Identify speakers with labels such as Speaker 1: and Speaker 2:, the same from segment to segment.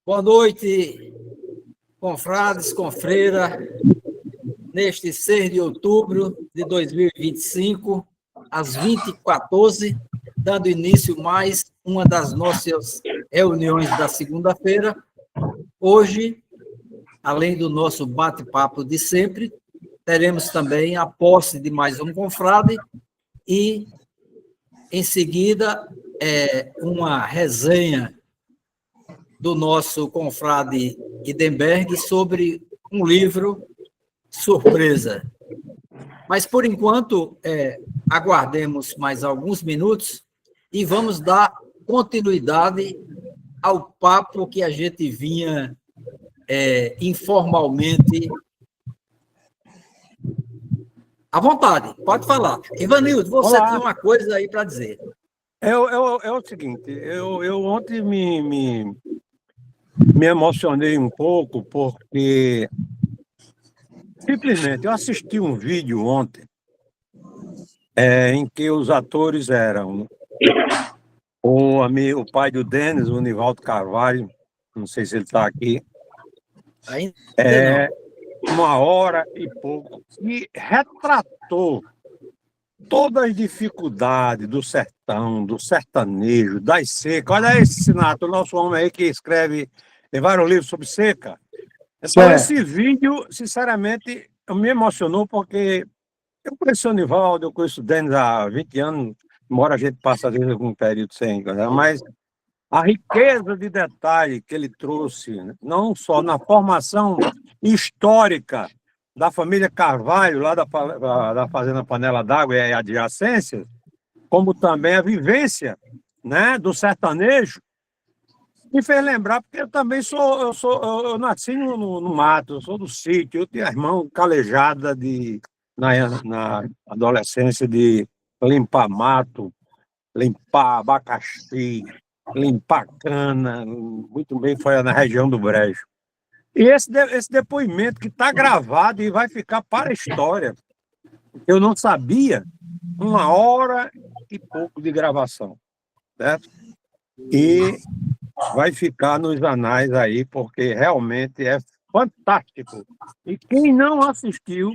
Speaker 1: Boa noite, confrades, confreira, neste 6 de outubro de 2025, às 20h14, dando início mais uma das nossas reuniões da segunda-feira. Hoje, além do nosso bate-papo de sempre, teremos também a posse de mais um confrade e, em seguida, uma resenha do nosso confrade Idenberg sobre um livro surpresa. Mas, por enquanto, aguardemos mais alguns minutos e vamos dar continuidade ao papo que a gente vinha informalmente. À vontade, pode falar. Ivanildo, você
Speaker 2: Olá.
Speaker 1: tinha uma coisa aí para dizer.
Speaker 2: É o seguinte, eu ontem me emocionei um pouco porque simplesmente eu assisti um vídeo ontem em que os atores eram o pai do Denis, o Nivaldo Carvalho, não sei se ele está aqui,
Speaker 1: Ainda não.
Speaker 2: 1 hora e pouco, e retratou todas as dificuldades do sertão, do sertanejo, das secas. Olha esse Sinato, o nosso homem aí que escreve, tem vários livros sobre seca. Então, esse vídeo, sinceramente, me emocionou porque eu conheço o Nivaldo, eu conheço o Denis há 20 anos, embora a gente passe, às vezes, algum período sem, né? Mas a riqueza de detalhe que ele trouxe, não só na formação histórica da família Carvalho, lá da Fazenda Panela d'Água e adjacências, como também a vivência, né, do sertanejo, me fez lembrar, porque eu também eu nasci no mato, eu sou do sítio, eu tinha irmão calejada na adolescência de limpar mato, limpar abacaxi, limpar cana, muito bem, foi na região do Brejo. E esse depoimento que está gravado e vai ficar para a história. Eu não sabia, 1 hora e pouco de gravação, certo? E vai ficar nos anais aí, porque realmente é fantástico. E quem não assistiu,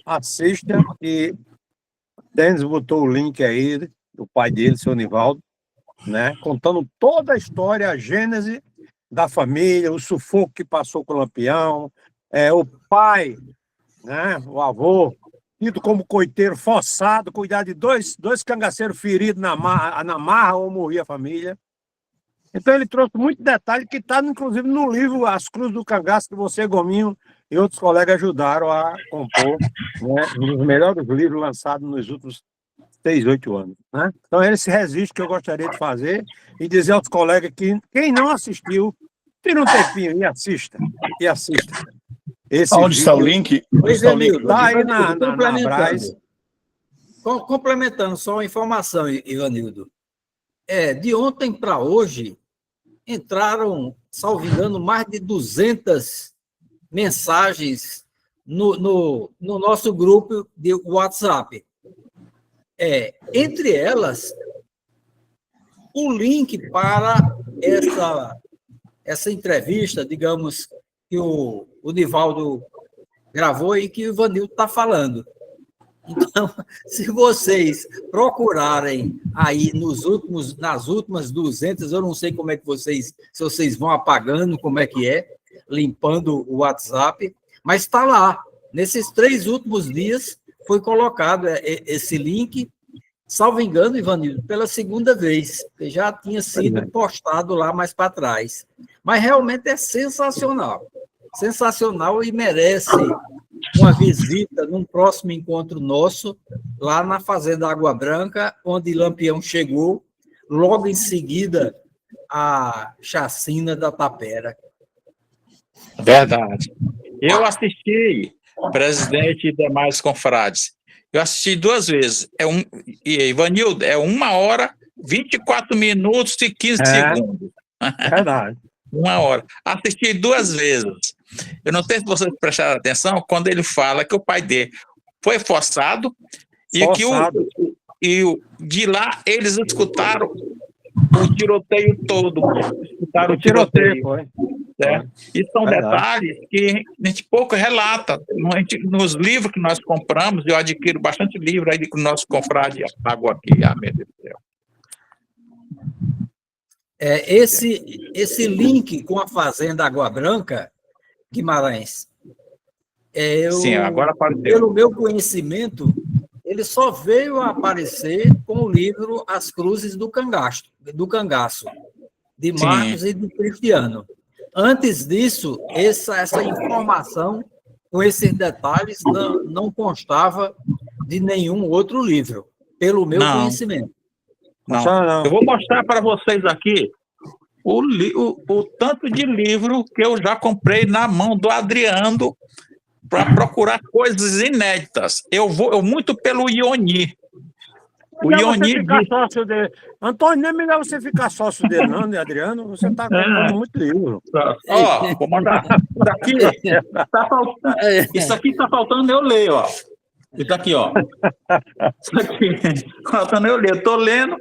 Speaker 2: assista, e Denis botou o link aí, do pai dele, seu Nivaldo, né, contando toda a história, a gênese da família, o sufoco que passou com o Lampião, o pai, né, o avô, tido como coiteiro forçado, cuidar de dois cangaceiros feridos na marra ou morria a família. Então ele trouxe muito detalhe que está, inclusive, no livro As Cruzes do Cangaço, que você, Gominho, e outros colegas ajudaram a compor, né, um dos melhores livros lançados nos últimos 6, 8 anos. Né? Então, esse registro que eu gostaria de fazer e dizer aos colegas que quem não assistiu, tira um tempinho e assista. E assista.
Speaker 3: Onde está o link?
Speaker 2: Está aí na Brás.
Speaker 1: Complementando só uma informação, Ivanildo. De ontem para hoje, entraram, salvo engano, mais de 200 mensagens no nosso grupo de WhatsApp. Entre elas, o link para essa entrevista, digamos, que o Nivaldo gravou e que o Ivanildo está falando. Então, se vocês procurarem aí nas últimas 200, eu não sei como é que se vocês vão apagando, como é que limpando o WhatsApp, mas está lá. Nesses 3 últimos dias foi colocado esse link, salvo engano, Ivanildo, pela segunda vez, que já tinha sido postado lá mais para trás. Mas realmente é sensacional. Sensacional e merece uma visita num próximo encontro nosso, lá na Fazenda Água Branca, onde Lampião chegou, logo em seguida a chacina da Tapera.
Speaker 3: Verdade. Eu assisti, presidente e demais confrades, eu assisti 2 vezes. Ivanildo, 1 hora, 24 minutos e 15 segundos.
Speaker 2: Verdade.
Speaker 3: 1 hora. Assisti 2 vezes. Eu não sei se vocês prestaram atenção quando ele fala que o pai dele foi forçado. E que de lá eles escutaram o tiroteio todo. Escutaram o tiroteio. certo? E são
Speaker 2: Verdade.
Speaker 3: detalhes que a gente pouco relata. Nos livros que nós compramos, eu adquiro bastante livro aí que o nosso confrade pagou aqui, meu Deus do céu.
Speaker 1: Esse link com a Fazenda Água Branca, Guimarães,
Speaker 3: Sim, agora apareceu.
Speaker 1: pelo meu conhecimento, ele só veio a aparecer com o livro As Cruzes do Cangaço, de Marcos e de Cristiano. Antes disso, essa informação, com esses detalhes, não constava de nenhum outro livro, pelo meu conhecimento.
Speaker 3: Não. Eu vou mostrar para vocês aqui o tanto de livro que eu já comprei na mão do Adriano para procurar coisas inéditas. Eu vou muito pelo Ioni. O Ioni
Speaker 2: ficar sócio dele. Antônio, não é melhor você ficar sócio dele, não, né, Adriano? Você está comprando muito livro.
Speaker 3: Ó, vou mandar. Isso aqui está faltando eu ler, ó. Isso aqui, ó. Isso aqui, faltando eu ler. Eu estou lendo,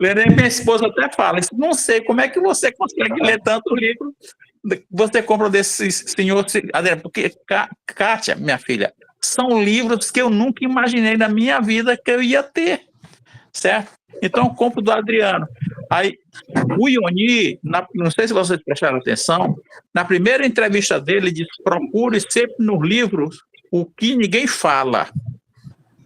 Speaker 3: e minha esposa até fala, não sei como é que você consegue ler tanto livro. Você compra desse senhor, Adriano, porque, Kátia, minha filha, são livros que eu nunca imaginei na minha vida que eu ia ter, certo? Então, eu compro do Adriano. Aí, o Ioni, não sei se vocês prestaram atenção, na primeira entrevista dele, ele disse, procure sempre nos livros o que ninguém fala.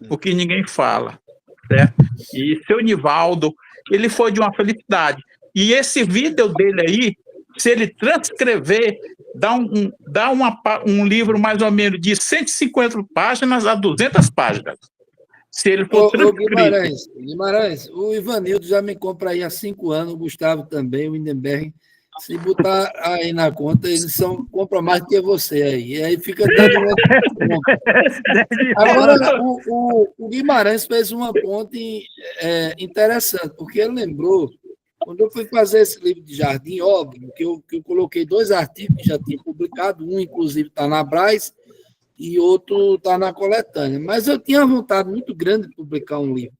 Speaker 3: O que ninguém fala, certo? E seu Nivaldo, ele foi de uma felicidade. E esse vídeo dele aí, se ele transcrever, dá um livro mais ou menos de 150 páginas a 200 páginas. Se ele for transcrever.
Speaker 4: Guimarães, o Ivanildo já me compra aí há 5 anos, o Gustavo também, o Lindenberg. Se botar aí na conta, eles compram mais do que você aí. E aí fica dando Agora, o Guimarães fez uma ponte interessante, porque ele lembrou, quando eu fui fazer esse livro de jardim, óbvio, que eu coloquei 2 artigos que já tinha publicado, um, inclusive, está na Brás, e outro está na coletânea. Mas eu tinha uma vontade muito grande de publicar um livro.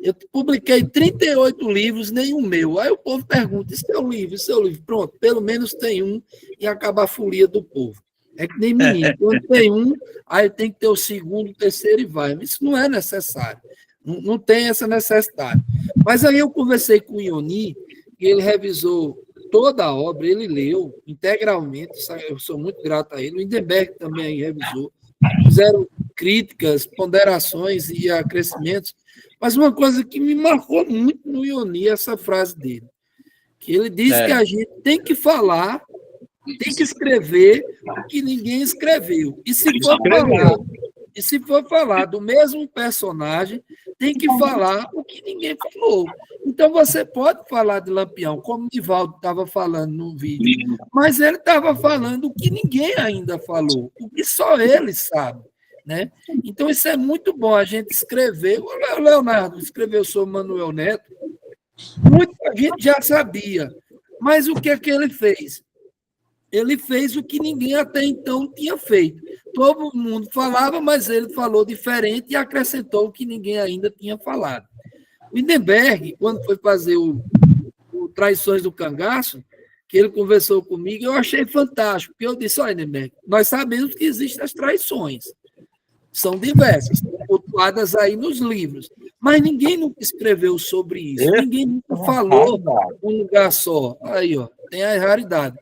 Speaker 4: Eu publiquei 38 livros, nenhum meu. Aí o povo pergunta, isso é o livro, isso é o livro. Pronto, pelo menos tem um e acaba a folia do povo. É que nem menino. Quando tem um, aí tem que ter o segundo, o terceiro e vai. Isso não é necessário. Não tem essa necessidade. Mas aí eu conversei com o Ioni, e ele revisou toda a obra, ele leu integralmente, eu sou muito grato a ele, o Lindenberg também revisou, fizeram críticas, ponderações e acrescimentos, mas uma coisa que me marcou muito no Ioni, essa frase dele, que ele disse que a gente tem que falar, tem que escrever o que ninguém escreveu, e se for falar do mesmo personagem, tem que falar o que ninguém falou. Então, você pode falar de Lampião, como o Nivaldo estava falando no vídeo, mas ele estava falando o que ninguém ainda falou, o que só ele sabe. Né? Então, isso é muito bom, a gente escrever. O Leonardo escreveu sobre Manuel Neto, muita gente já sabia, mas o que é que ele fez? Ele fez o que ninguém até então tinha feito. Todo mundo falava, mas ele falou diferente e acrescentou o que ninguém ainda tinha falado. O Lindenberg, quando foi fazer o Traições do Cangaço, que ele conversou comigo, eu achei fantástico, porque eu disse, olha, Lindenberg, nós sabemos que existem as traições. São diversas, pontuadas aí nos livros. Mas ninguém nunca escreveu sobre isso. Ninguém nunca falou um lugar só. Aí, ó, tem a raridade.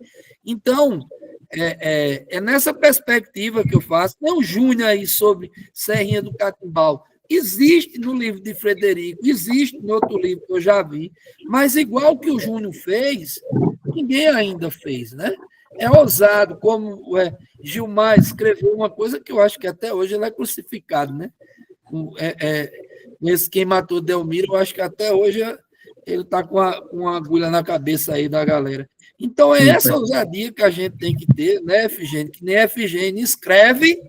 Speaker 4: Então, é nessa perspectiva que eu faço. Tem o Júnior aí sobre Serrinha do Catimbau. Existe no livro de Frederico, existe no outro livro que eu já vi, mas igual que o Júnior fez, ninguém ainda fez, né? É ousado, como Gilmar escreveu uma coisa que eu acho que até hoje ele é crucificado, né? Nesse Quem Matou Delmiro, eu acho que até hoje ele está com uma agulha na cabeça aí da galera. Então, é essa ousadia que a gente tem que ter, né, Efigênio? Que nem Efigênio escreve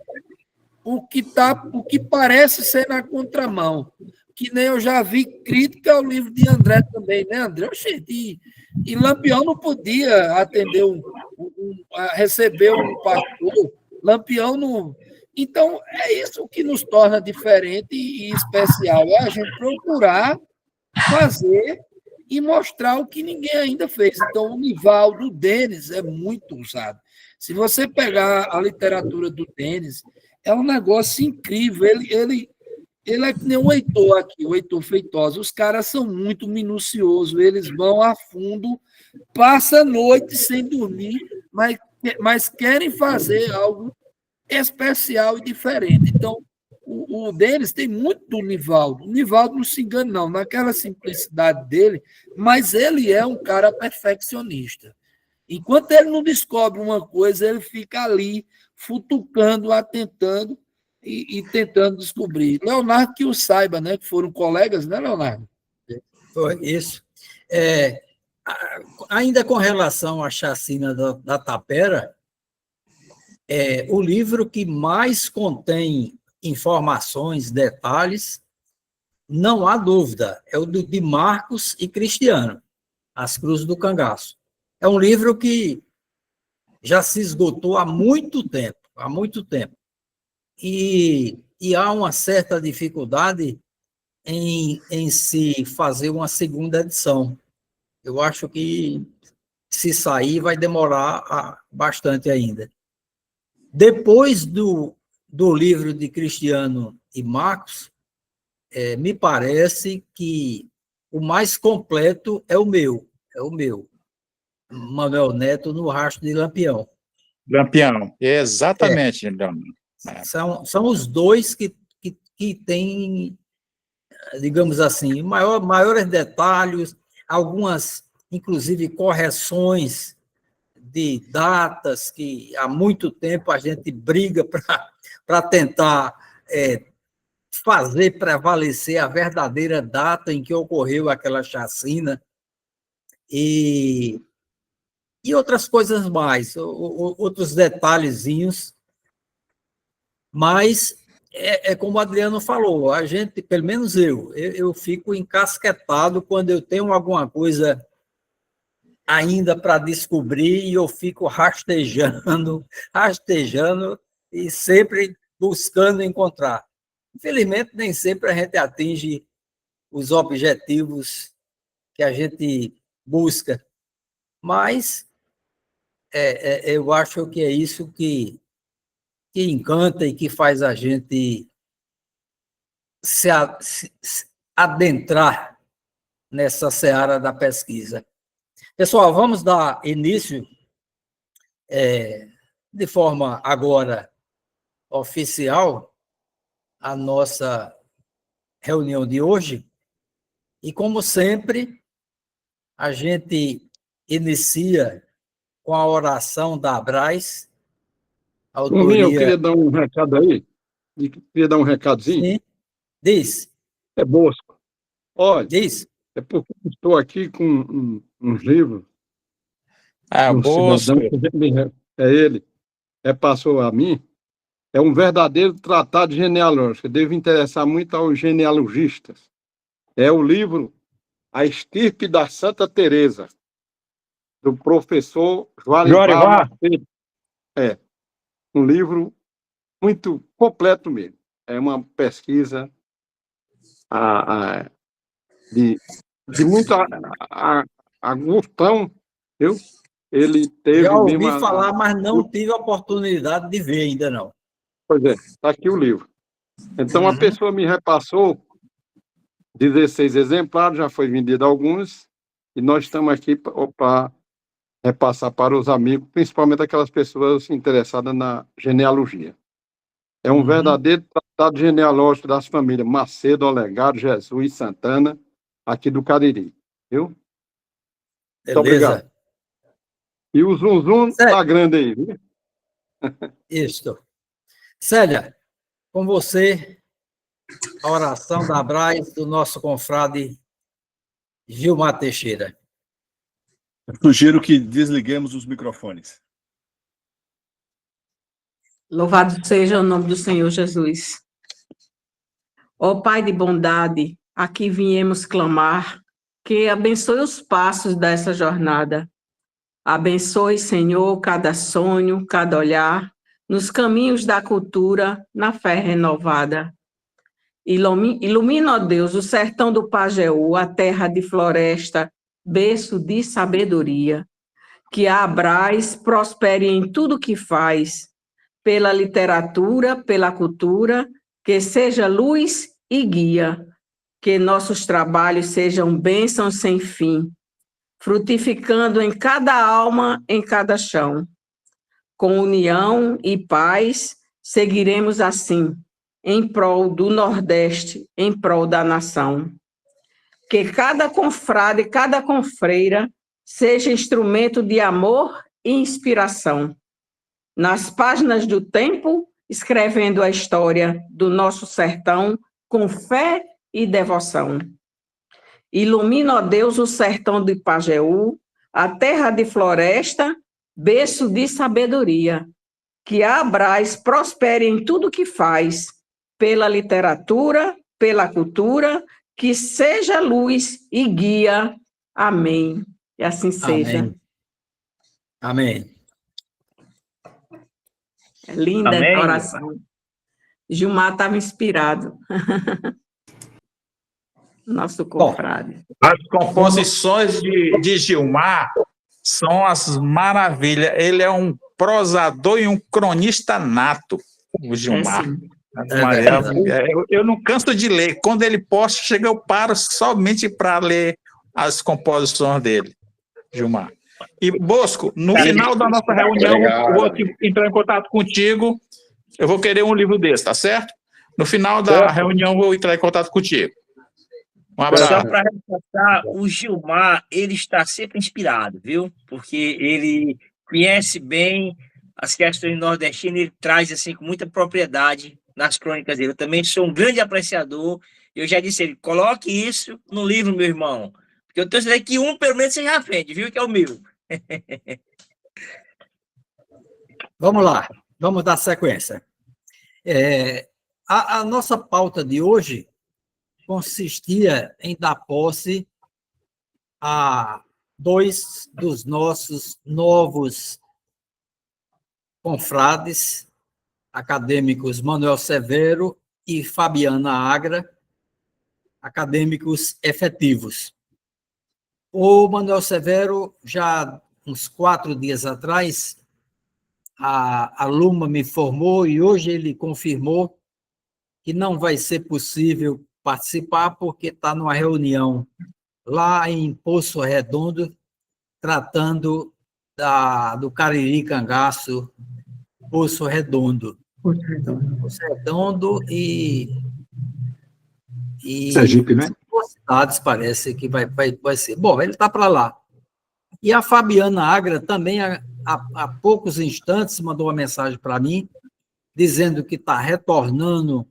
Speaker 4: o que parece ser na contramão. Que nem eu já vi crítica ao livro de André também, né, André? Gente, e Lampião não podia atender receber um pastor. Lampião não. Então, é isso que nos torna diferente e especial. É a gente procurar fazer e mostrar o que ninguém ainda fez. Então, o Nivaldo, o Denis, é muito usado. Se você pegar a literatura do Denis, é um negócio incrível. Ele é que nem o Heitor aqui, o Heitor Feitosa. Os caras são muito minuciosos, eles vão a fundo, passa a noite sem dormir, mas querem fazer algo especial e diferente. Então, o Denis tem muito do Nivaldo. O Nivaldo não se engana, não, naquela simplicidade dele, mas ele é um cara perfeccionista. Enquanto ele não descobre uma coisa, ele fica ali futucando, atentando e tentando descobrir. Leonardo que o saiba, né? Que foram colegas, né, Leonardo?
Speaker 1: Foi isso. Ainda com relação à chacina da Tapera, o livro que mais contém informações, detalhes, não há dúvida, é o de Marcos e Cristiano, As Cruzes do Cangaço. É um livro que já se esgotou há muito tempo, E há uma certa dificuldade em se fazer uma segunda edição. Eu acho que, se sair, vai demorar bastante ainda. Depois do livro de Cristiano e Marcos, me parece que o mais completo é o meu, Manuel Neto, No Rastro de Lampião.
Speaker 3: Lampião, exatamente, Leonardo.
Speaker 1: São os dois que têm, digamos assim, maiores detalhes, algumas, inclusive, correções de datas que há muito tempo a gente briga para tentar fazer prevalecer a verdadeira data em que ocorreu aquela chacina e outras coisas mais, outros detalhezinhos, mas como o Adriano falou, a gente, pelo menos eu fico encasquetado quando eu tenho alguma coisa ainda para descobrir e eu fico rastejando e sempre buscando encontrar. Infelizmente, nem sempre a gente atinge os objetivos que a gente busca, mas eu acho que é isso que encanta e que faz a gente se adentrar nessa seara da pesquisa. Pessoal, vamos dar início, de forma agora oficial, à nossa reunião de hoje. E, como sempre, a gente inicia com a oração da Abraz, autoria...
Speaker 2: Eu queria dar um recado aí, queria dar um recadozinho.
Speaker 1: Sim, diz.
Speaker 2: É Bosco. Olha,
Speaker 1: Diz.
Speaker 2: é porque eu estou aqui com uns livros.
Speaker 3: Bosco.
Speaker 2: Cidadão, ele passou a mim. É um verdadeiro tratado genealógico. Deve interessar muito aos genealogistas. É o livro A Estirpe da Santa Teresa, do professor Joarivar Macedo. Um livro muito completo mesmo. É uma pesquisa de muito agustão, viu? Ele teve
Speaker 1: Já ouvi
Speaker 2: mesmo
Speaker 1: falar, mas não tive a oportunidade de ver ainda, não.
Speaker 2: Pois é, está aqui o livro. Então, a pessoa me repassou 16 exemplares, já foi vendido alguns, e nós estamos aqui para repassar para os amigos, principalmente aquelas pessoas interessadas na genealogia. É um verdadeiro tratado genealógico das famílias Macedo, Olegário, Jesus e Santana, aqui do Cariri. Viu? Muito obrigado. E o zum está grande aí, viu?
Speaker 1: Isso. Célia, com você, a oração da Abraz do nosso confrade Gilmar Teixeira.
Speaker 5: Eu sugiro que desliguemos os microfones.
Speaker 6: Louvado seja o nome do Senhor Jesus. Ó Pai de bondade, aqui viemos clamar, que abençoe os passos dessa jornada. Abençoe, Senhor, cada sonho, cada olhar, nos caminhos da cultura, na fé renovada. Ilumina, ó Deus, o sertão do Pajeú, a terra de floresta, berço de sabedoria, que a Abraz prospere em tudo que faz, pela literatura, pela cultura, que seja luz e guia, que nossos trabalhos sejam bênçãos sem fim, frutificando em cada alma, em cada chão. Com união e paz, seguiremos assim, em prol do Nordeste, em prol da nação. Que cada confrade, cada confreira, seja instrumento de amor e inspiração. Nas páginas do tempo, escrevendo a história do nosso sertão com fé e devoção. Ilumina, ó Deus, o sertão de Pajeú, a terra de floresta, berço de sabedoria, que a Abraz prospere em tudo que faz, pela literatura, pela cultura, que seja luz e guia. Amém. E assim seja.
Speaker 1: Amém. Amém.
Speaker 6: É linda
Speaker 7: Amém.
Speaker 6: a oração. Gilmar estava inspirado. Nosso confrade.
Speaker 3: As composições de Gilmar são as maravilhas. Ele é um prosador e um cronista nato, o Gilmar.
Speaker 6: sim.
Speaker 3: Eu não canso de ler. Quando ele posta, chega, eu paro somente para ler as composições dele, Gilmar. E, Bosco, no final da nossa reunião, eu vou entrar em contato contigo. Eu vou querer um livro desse, tá certo? No final da reunião, eu vou entrar em contato contigo. Um abraço.
Speaker 7: Só para reforçar, o Gilmar, ele está sempre inspirado, viu? Porque ele conhece bem as questões nordestinas, ele traz assim com muita propriedade nas crônicas dele. Eu também sou um grande apreciador. Eu já disse a ele, coloque isso no livro, meu irmão. Porque eu tenho certeza que um, pelo menos, você já vende, viu? Que é o meu.
Speaker 1: Vamos lá, vamos dar sequência. A nossa pauta de hoje consistia em dar posse a dois dos nossos novos confrades acadêmicos, Manuel Severo e Fabiana Agra, acadêmicos efetivos. O Manuel Severo, já uns 4 dias atrás, a Luma me informou e hoje ele confirmou que não vai ser possível participar porque está numa reunião lá em Poço Redondo, tratando do Cariri Cangaço, Poço Redondo. Poço Redondo e
Speaker 2: Sergipe, né?
Speaker 1: Duas cidades parece que vai ser. Bom, ele está para lá. E a Fabiana Agra também, há poucos instantes, mandou uma mensagem para mim, dizendo que está retornando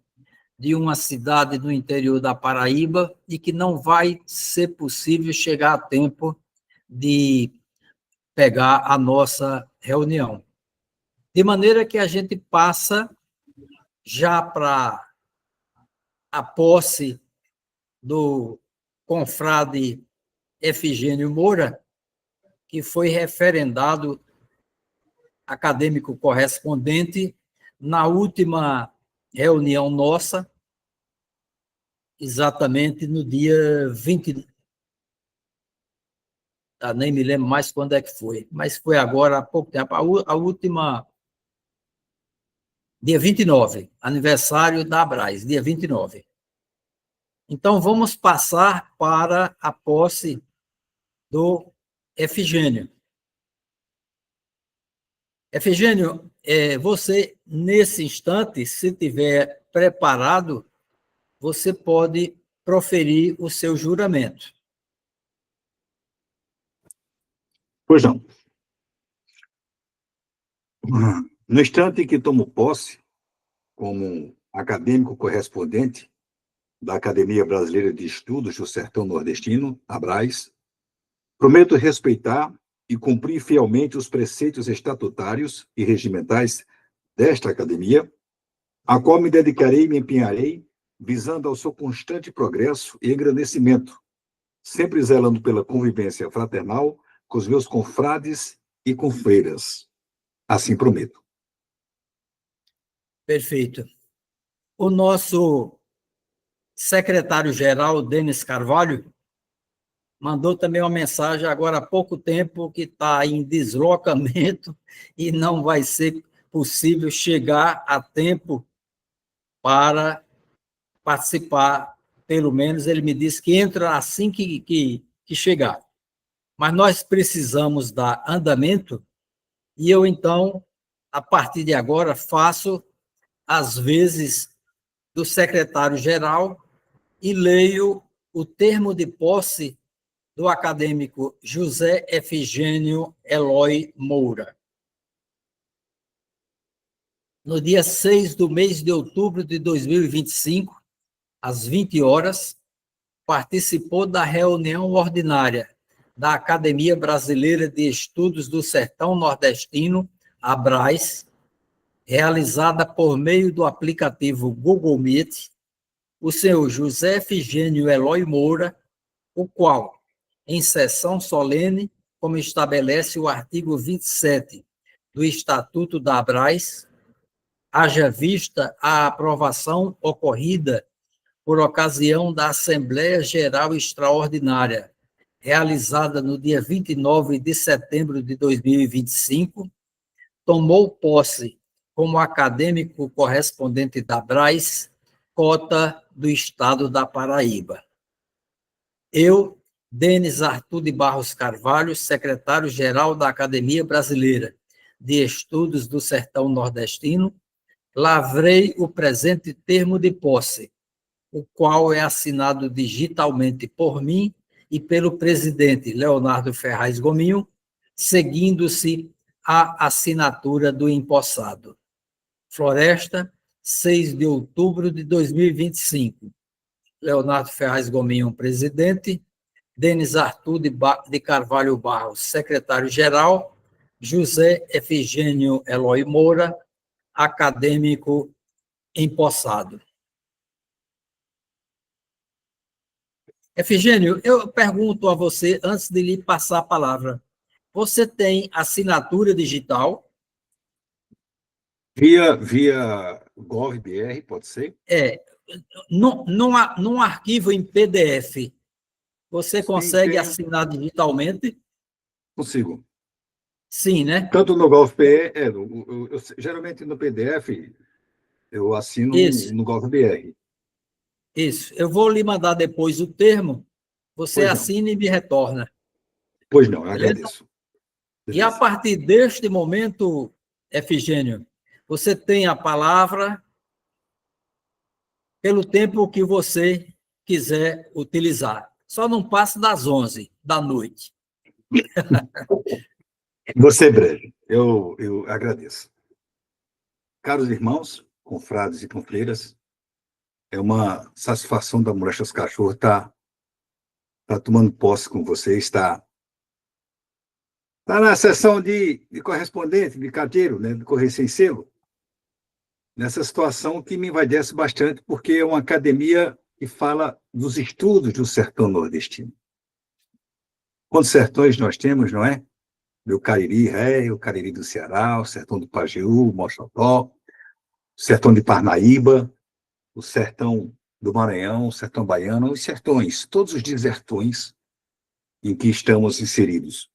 Speaker 1: de uma cidade do interior da Paraíba e que não vai ser possível chegar a tempo de pegar a nossa reunião. De maneira que a gente passa já para a posse do confrade Efigênio Moura, que foi referendado acadêmico correspondente na última reunião nossa, exatamente no dia 20, nem me lembro mais quando é que foi, mas foi agora há pouco tempo, a última, dia 29, aniversário da Abraz, dia 29. Então, vamos passar para a posse do Efigênio. Efigênio, você, nesse instante, se tiver preparado, você pode proferir o seu juramento.
Speaker 2: Pois não. No instante em que tomo posse, como acadêmico correspondente da Academia Brasileira de Estudos do Sertão Nordestino, Abraz, prometo respeitar e cumprir fielmente os preceitos estatutários e regimentais desta academia, a qual me dedicarei e me empenharei, visando ao seu constante progresso e engrandecimento, sempre zelando pela convivência fraternal com os meus confrades e confreiras. Assim prometo.
Speaker 1: Perfeito. O nosso secretário-geral, Denis Carvalho, mandou também uma mensagem agora há pouco tempo que está em deslocamento e não vai ser possível chegar a tempo para participar. Pelo menos ele me disse que entra assim que chegar. Mas nós precisamos dar andamento e eu, então, a partir de agora, faço às vezes do secretário-geral e leio o termo de posse do acadêmico José Efigênio Eloy Moura. No dia 6 do mês de outubro de 2025, às 20 horas, participou da reunião ordinária da Academia Brasileira de Estudos do Sertão Nordestino, ABRAS, realizada por meio do aplicativo Google Meet, o senhor José Efigênio Eloy Moura, o qual, em sessão solene, como estabelece o artigo 27 do Estatuto da ABRAS, haja vista a aprovação ocorrida por ocasião da Assembleia Geral Extraordinária, realizada no dia 29 de setembro de 2025, tomou posse como acadêmico correspondente da ABRAS, cota do Estado da Paraíba. Eu, Denis Arthur de Barros Carvalho, secretário-geral da Academia Brasileira de Estudos do Sertão Nordestino, lavrei o presente termo de posse, o qual é assinado digitalmente por mim e pelo presidente Leonardo Ferraz Gominho, seguindo-se a assinatura do empossado. Floresta, 6 de outubro de 2025. Leonardo Ferraz Gominho, presidente. Denis Arthur de Carvalho Barros, secretário-geral. José Efigênio Eloy Moura, acadêmico empossado. Efigênio, eu pergunto a você, antes de lhe passar a palavra, você tem assinatura digital?
Speaker 5: Via GovBR, pode ser?
Speaker 1: Num arquivo em PDF, você consegue assinar digitalmente?
Speaker 5: Consigo.
Speaker 1: Sim, né?
Speaker 5: Tanto no GovBR, geralmente no PDF, eu assino no GovBR.
Speaker 1: Isso. Eu vou lhe mandar depois o termo, você
Speaker 5: Pois
Speaker 1: assina e me retorna.
Speaker 5: Pois não, eu
Speaker 1: Beleza?
Speaker 5: agradeço.
Speaker 1: E a partir deste momento, Efigênio, você tem a palavra pelo tempo que você quiser utilizar. Só não passe das 11 da noite.
Speaker 5: Você é breve, eu agradeço. Caros irmãos, confrades e confreiras, é uma satisfação da Moléstia Cachorro estar tomando posse com vocês, está na sessão de correspondente, de carteiro, né, de correio sem selo, nessa situação que me envaidece bastante, porque é uma academia que fala dos estudos do sertão nordestino. Quantos sertões nós temos, não é? O Cariri Ré, o Cariri do Ceará, o sertão do Pajeú, o Mocotó, o sertão de Parnaíba, o sertão do Maranhão, o sertão baiano, os sertões, todos os desertões em que estamos inseridos.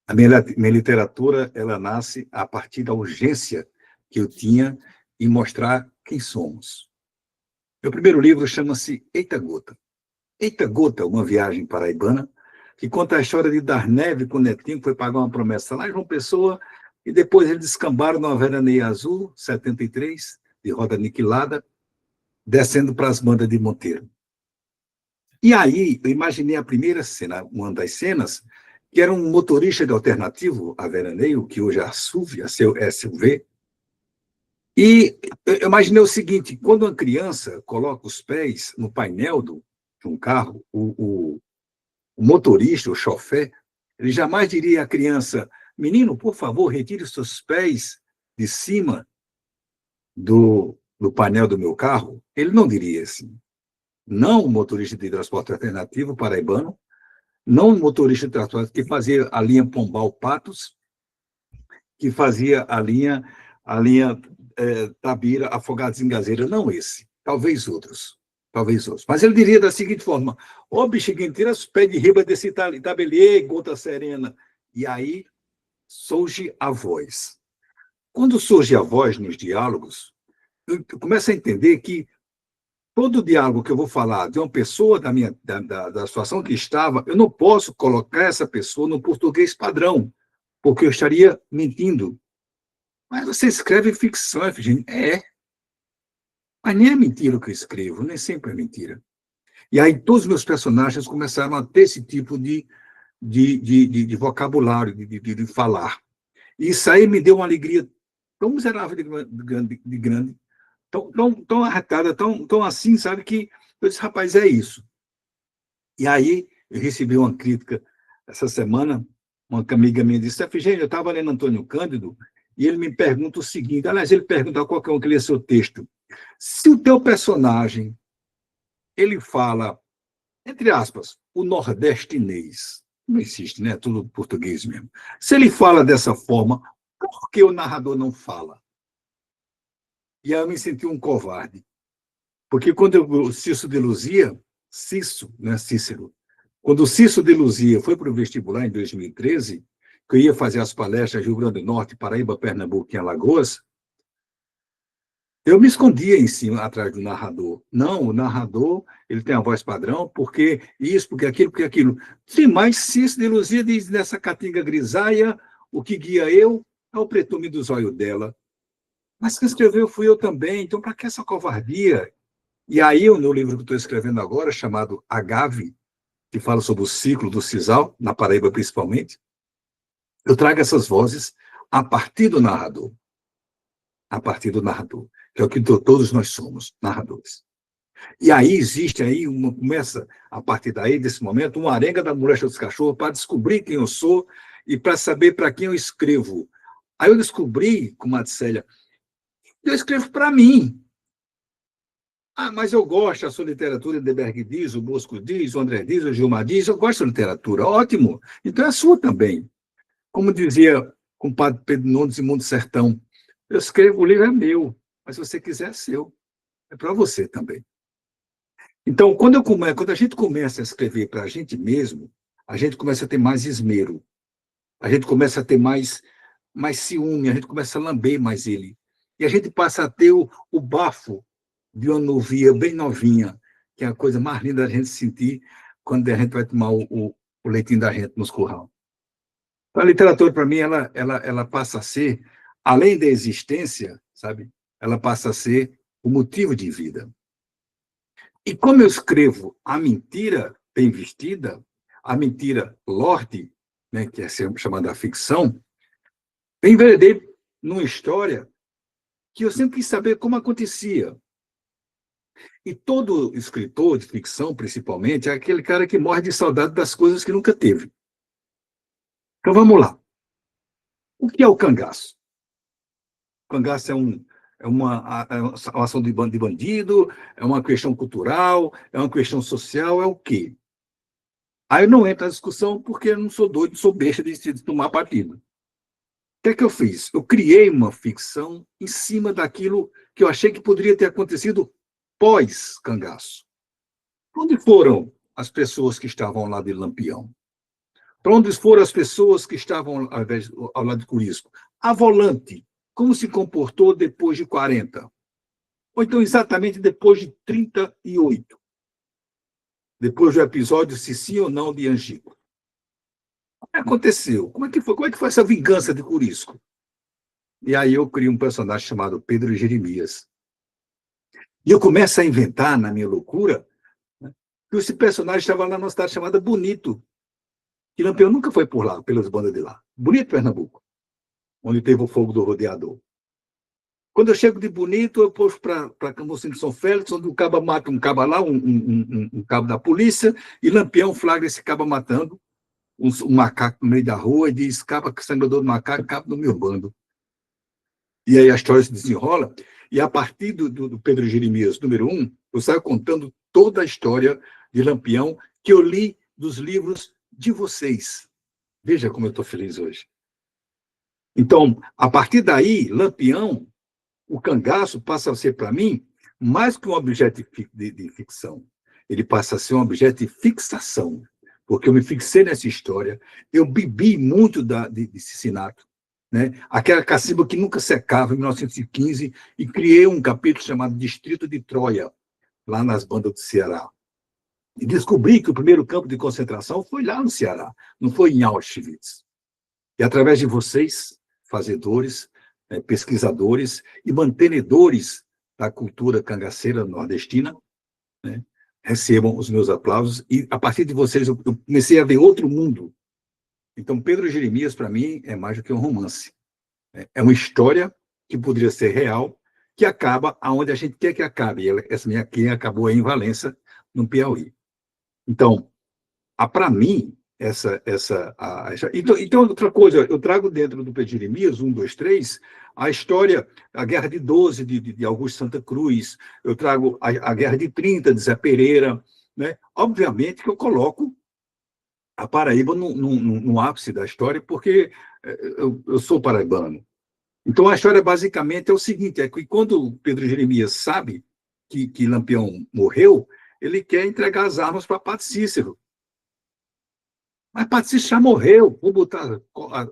Speaker 5: A minha literatura, ela nasce a partir da urgência que eu tinha em mostrar quem somos. Meu primeiro livro chama-se Eita Gota. Eita Gota, uma viagem paraibana, que conta a história de Darneve com o Netinho, que foi pagar uma promessa lá em João Pessoa, e depois eles descambaram numa veraneia azul, 73, de roda aniquilada, descendo para as bandas de Monteiro. E aí, eu imaginei a primeira cena, uma das cenas, que era um motorista de alternativo a veraneio, que hoje é a SUV, a SUV, e eu imaginei o seguinte: quando uma criança coloca os pés no painel de um carro, o motorista, o chofer, ele jamais diria à criança: menino, por favor, retire os seus pés de cima do painel do meu carro. Ele não diria assim. Não o motorista de transporte alternativo paraibano, não o motorista de transporte que fazia a linha Pombal-Patos, que fazia a linha Tabira, Afogados em Gazeira, não esse, talvez outros. talvez outros. Mas ele diria da seguinte forma: ô bexiguinho, tira os pés de riba desse tabeliê, gota serena. E aí surge a voz. Quando surge a voz nos diálogos, eu começo a entender que todo diálogo que eu vou falar de uma pessoa da situação que estava, eu não posso colocar essa pessoa no português padrão, porque eu estaria mentindo. Mas você escreve ficção, Efigênia? Mas nem é mentira o que eu escrevo, nem sempre é mentira. E aí todos os meus personagens começaram a ter esse tipo de vocabulário, de falar. E isso aí me deu uma alegria tão miserável de grande, tão arretada, tão assim, sabe, que eu disse, rapaz, é isso. E aí eu recebi uma crítica essa semana, uma amiga minha disse, Efigênia, eu estava lendo Antônio Cândido, e ele me pergunta o seguinte, aliás, ele pergunta a qualquer um que lê seu texto, se o teu personagem, ele fala, entre aspas, o nordestinês, não existe, né? É tudo português mesmo. Se ele fala dessa forma, por que o narrador não fala? E aí eu me senti um covarde. Porque quando o Cícero de Luzia, Cícero, quando o Cícero de Luzia foi para o vestibular em 2013, que eu ia fazer as palestras Rio Grande do Norte, Paraíba, Pernambuco e Alagoas, eu me escondia em cima, atrás do narrador. Não, o narrador, ele tem a voz padrão, porque isso, porque aquilo. Sim, mas Cícero de Luzia diz, nessa caatinga grisalha, o que guia eu é o pretume dos olhos dela. Mas quem escreveu fui eu também, então para que essa covardia? E aí, no livro que estou escrevendo agora, chamado Agave, que fala sobre o ciclo do sisal, na Paraíba principalmente, eu trago essas vozes a partir do narrador. A partir do narrador, que é o que todos nós somos, narradores. E aí existe aí, começa, a partir daí, desse momento, uma arenga da moléstia dos cachorros para descobrir quem eu sou e para saber para quem eu escrevo. Aí eu descobri, com Marcélia, eu escrevo para mim. Ah, mas eu gosto da sua literatura, Edenberg diz, o Bosco diz, o André diz, o Gilmar diz, eu gosto da literatura, ótimo. Então é a sua também. Como dizia o compadre Pedro Nunes em Mundo Sertão, eu escrevo, o livro é meu, mas se você quiser, é seu. É para você também. Então, quando a gente começa a escrever para a gente mesmo, a gente começa a ter mais esmero. A gente começa a ter mais ciúme, a gente começa a lamber mais ele. E a gente passa a ter o bafo de uma novia bem novinha, que é a coisa mais linda da gente sentir quando a gente vai tomar o leitinho da gente nos curral. Então, a literatura, para mim, ela passa a ser, além da existência, sabe? Ela passa a ser o motivo de vida. E como eu escrevo a mentira bem vestida, a mentira lorde, né, que é chamada ficção, eu enveredei numa história que eu sempre quis saber como acontecia. E todo escritor de ficção, principalmente, é aquele cara que morre de saudade das coisas que nunca teve. Então, vamos lá. O que é o cangaço? O cangaço é uma ação de bandido, é uma questão cultural, é uma questão social, é o quê? Aí eu não entro na discussão porque eu não sou doido, sou besta de tomar partido. O que é que eu fiz? Eu criei uma ficção em cima daquilo que eu achei que poderia ter acontecido pós-cangaço. Onde foram as pessoas que estavam ao lado de Lampião? Para onde foram as pessoas que estavam ao lado de Corisco? A volante, como se comportou depois de 40? Ou então exatamente depois de 38? Depois do episódio se sim ou não de Angico. O que aconteceu? Como é que foi essa vingança de Corisco? E aí eu criei um personagem chamado Pedro Jeremias. E eu começo a inventar, na minha loucura, né, que esse personagem estava lá numa cidade chamada Bonito. E Lampião nunca foi por lá, pelas bandas de lá. Bonito, Pernambuco, onde teve o fogo do rodeador. Quando eu chego de Bonito, eu puxo para Camocim de São Félix, onde o cabo mata um cabo lá, um cabo da polícia, e Lampião flagra esse cabo matando um macaco no meio da rua e diz, cabo sangrador do macaco, cabo no meu bando. E aí a história se desenrola, e a partir do Pedro Jeremias, número 1, eu saio contando toda a história de Lampião que eu li dos livros de vocês. Veja como eu estou feliz hoje. Então, a partir daí, Lampião, o cangaço, passa a ser, para mim, mais que um objeto de ficção. Ele passa a ser um objeto de fixação, porque eu me fixei nessa história, eu bebi muito de Cincinato, né? Aquela cacimba que nunca secava, em 1915, e criei um capítulo chamado Distrito de Troia, lá nas bandas do Ceará. E descobri que o primeiro campo de concentração foi lá no Ceará, não foi em Auschwitz. E através de vocês, fazedores, pesquisadores e mantenedores da cultura cangaceira nordestina, né, recebam os meus aplausos. E, a partir de vocês, eu comecei a ver outro mundo. Então, Pedro Jeremias, para mim, é mais do que um romance. É uma história que poderia ser real, que acaba aonde a gente quer que acabe. E essa minha aqui acabou em Valença, no Piauí. Então, para mim, então, outra coisa, eu trago dentro do Pedro Jeremias, 1, 2, 3, a história, a Guerra de 12, de Augusto Santa Cruz, eu trago a Guerra de 30, de Zé Pereira, né? Obviamente que eu coloco a Paraíba no ápice da história, porque eu sou paraibano. Então, a história basicamente é o seguinte, é que quando o Pedro Jeremias sabe que Lampião morreu, ele quer entregar as armas para Padre Cícero. Mas Padre Cícero já morreu, vou botar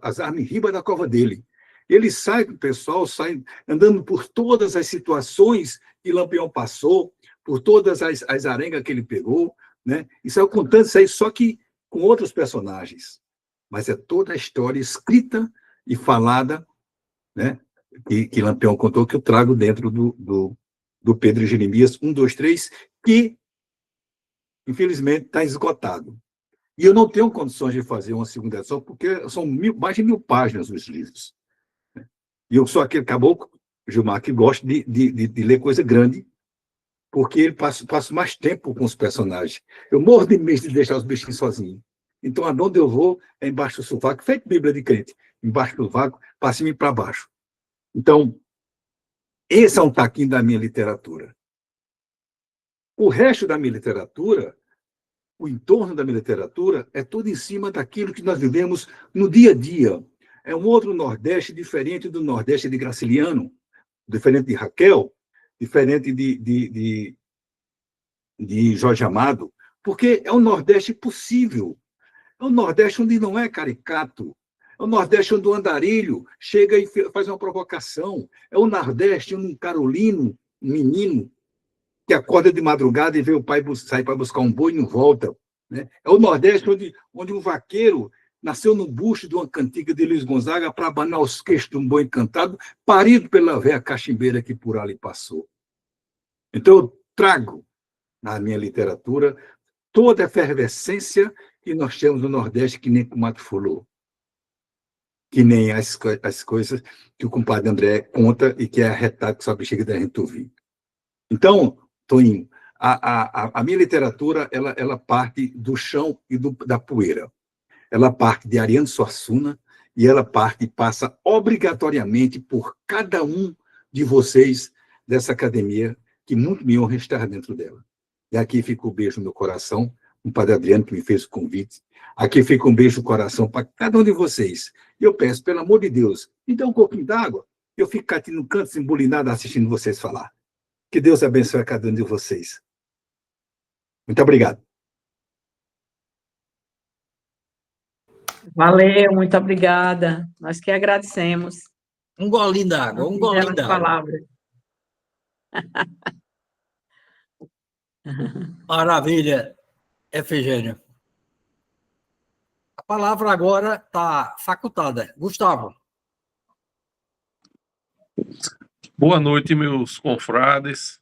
Speaker 5: as armas em riba da cova dele. Ele sai com o pessoal, sai andando por todas as situações que Lampião passou, por todas as arengas que ele pegou, né? E saiu contando isso aí, só que com outros personagens. Mas é toda a história escrita e falada, né? Que Lampião contou, que eu trago dentro do Pedro Jeremias 1, 2, 3, que, infelizmente, está esgotado. E eu não tenho condições de fazer uma segunda edição, porque são mais de 1000 páginas os livros. E eu sou aquele caboclo, Gilmar, que gosta de ler coisa grande, porque ele passo mais tempo com os personagens. Eu morro de medo de deixar os bichinhos sozinhos. Então, aonde eu vou, é embaixo do sovaco, feito Bíblia de crente, embaixo do sovaco, para cima e para baixo. Então, esse é um taquinho da minha literatura. O resto da minha literatura, o entorno da minha literatura, é tudo em cima daquilo que nós vivemos no dia a dia. É um outro Nordeste diferente do Nordeste de Graciliano, diferente de Raquel, diferente de Jorge Amado, porque é um Nordeste possível. É um Nordeste onde não é caricato. É um Nordeste onde o andarilho chega e faz uma provocação. É um Nordeste onde um carolino, um menino, que acorda de madrugada e vê o pai sair para buscar um boi e não volta. Né? É o Nordeste onde um vaqueiro nasceu no bucho de uma cantiga de Luiz Gonzaga para abanar os queixos de um boi encantado, parido pela véia cachimbeira que por ali passou. Então, eu trago na minha literatura toda a efervescência que nós temos no Nordeste, que nem o Mato falou, que nem as coisas que o compadre André conta e que é arretado que só bexiga da gente ouvir. Então, Toninho, a minha literatura, ela parte do chão e da poeira. Ela parte de Ariano Suassuna e ela passa obrigatoriamente por cada um de vocês dessa academia, que muito me honra estar dentro dela. E aqui fica o beijo no meu coração, o padre Adriano que me fez o convite. Aqui fica um beijo no coração para cada um de vocês. E eu peço, pelo amor de Deus, me dá um pouquinho d'água, eu fico aqui no canto, embolinado, assistindo vocês falar. Que Deus abençoe a cada um de vocês. Muito obrigado.
Speaker 6: Valeu, muito obrigada. Nós que agradecemos.
Speaker 1: Um golinho d'água, um golinho d'água.
Speaker 6: Palavras.
Speaker 1: Maravilha, Efigênio. A palavra agora está facultada. Gustavo.
Speaker 8: Boa noite, meus confrades.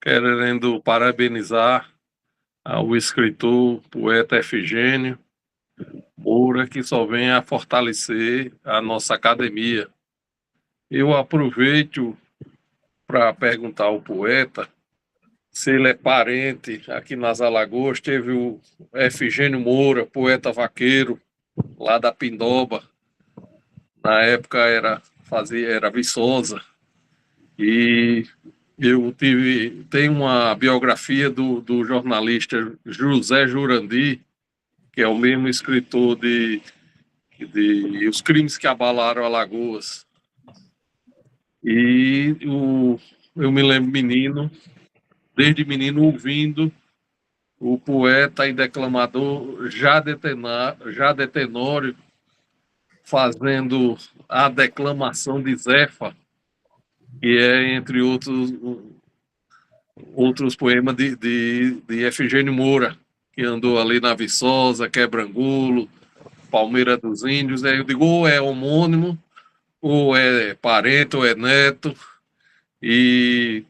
Speaker 8: Querendo parabenizar ao escritor, poeta Efigênio Moura, que só vem a fortalecer a nossa academia. Eu aproveito para perguntar ao poeta se ele é parente aqui nas Alagoas. Teve o Efigênio Moura, poeta vaqueiro, lá da Pindoba. Na época era Viçosa. E eu tenho uma biografia do jornalista José Jurandir, que é o mesmo escritor de Os Crimes que Abalaram Alagoas. E eu me lembro desde menino ouvindo o poeta e declamador Jade Tenório fazendo a declamação de Zefa, que é, entre outros poemas de Efigênio Moura, que andou ali na Viçosa, Quebrangulo, Palmeira dos Índios. Aí eu digo, ou é homônimo, ou é parente, ou é neto. E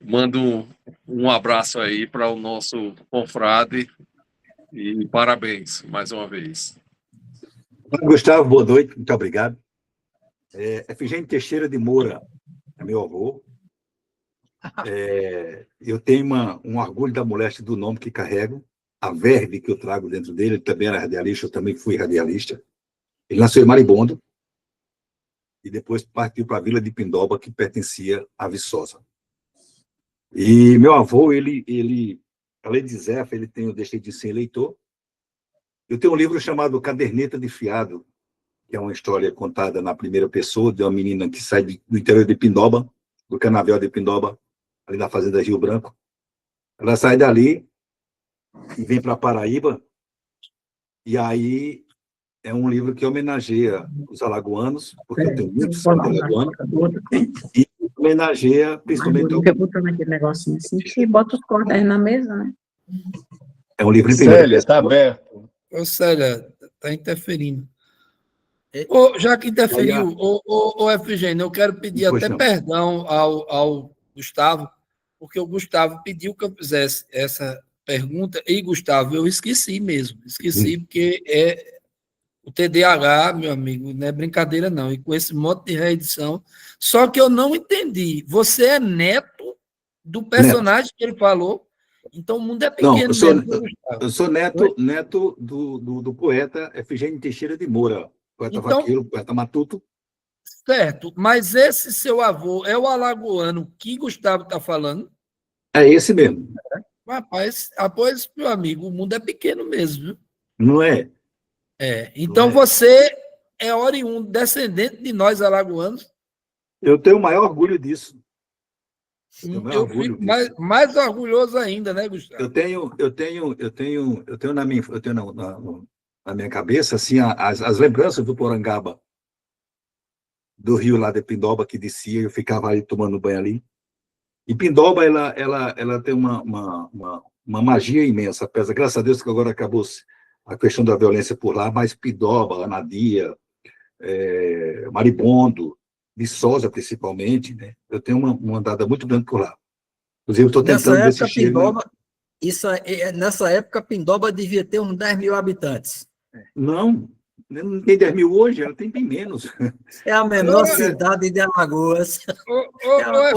Speaker 8: mando um abraço aí para o nosso confrade e parabéns mais uma vez.
Speaker 5: Gustavo, boa noite, muito obrigado. Efigênio Teixeira de Moura é meu avô. Eu tenho um orgulho da moléstia do nome que carrego, a verve que eu trago dentro dele. Ele também era radialista, eu também fui radialista. Ele nasceu em Maribondo e depois partiu para a Vila de Pindoba, que pertencia à Viçosa. E meu avô, ele além de Zefa, ele tem o Deixei de Ser Eleitor. Eu tenho um livro chamado Caderneta de Fiado, que é uma história contada na primeira pessoa de uma menina que sai do interior de Pindoba, do Canavial de Pindoba, ali na fazenda Rio Branco. Ela sai dali e vem para Paraíba, e aí é um livro que homenageia os alagoanos, porque eu tenho muitos alagoanos, e homenageia principalmente...
Speaker 6: Fica botando aquele negocinho assim, que bota os cordéis na mesa, né?
Speaker 5: É um livro em
Speaker 9: Célia, está aberto.
Speaker 4: Ô, Célia, está interferindo. Já que interferiu, Efigênio, eu quero pedir
Speaker 5: Pois
Speaker 4: até
Speaker 5: não.
Speaker 4: perdão ao Gustavo, porque o Gustavo pediu que eu fizesse essa pergunta, e, Gustavo, eu esqueci mesmo. Esqueci, porque o TDAH, meu amigo, não é brincadeira, não. E com esse monte de reedição. Só que eu não entendi. Você é neto do personagem que ele falou? Então o mundo é pequeno.
Speaker 5: Não,
Speaker 4: Gustavo.
Speaker 5: eu sou neto do poeta Efigênio Teixeira de Moura, poeta vaqueiro, poeta matuto.
Speaker 4: Certo, mas esse seu avô é o alagoano que Gustavo está falando?
Speaker 5: É esse mesmo.
Speaker 4: Rapaz, após, meu amigo, o mundo é pequeno mesmo, viu?
Speaker 5: Não é?
Speaker 4: Então você é oriundo, descendente de nós alagoanos.
Speaker 5: Eu tenho o maior orgulho disso.
Speaker 4: Eu fico mais orgulhoso ainda, né, Gustavo?
Speaker 5: Eu tenho na minha cabeça assim as lembranças do Porangaba, do rio lá de Pindoba, que descia, eu ficava ali tomando banho ali. E Pindoba ela tem uma magia imensa, apesar, graças a Deus que agora acabou a questão da violência por lá, mas Pindoba, Anadia, Maribondo, Viçosa, principalmente, né? Eu tenho uma andada muito grande por lá. Inclusive, estou tentando ver se chega...
Speaker 1: Nessa época, Pindoba devia ter uns 10 mil habitantes.
Speaker 5: Não tem 10 mil hoje, ela tem bem menos.
Speaker 1: É a menor cidade de Alagoas.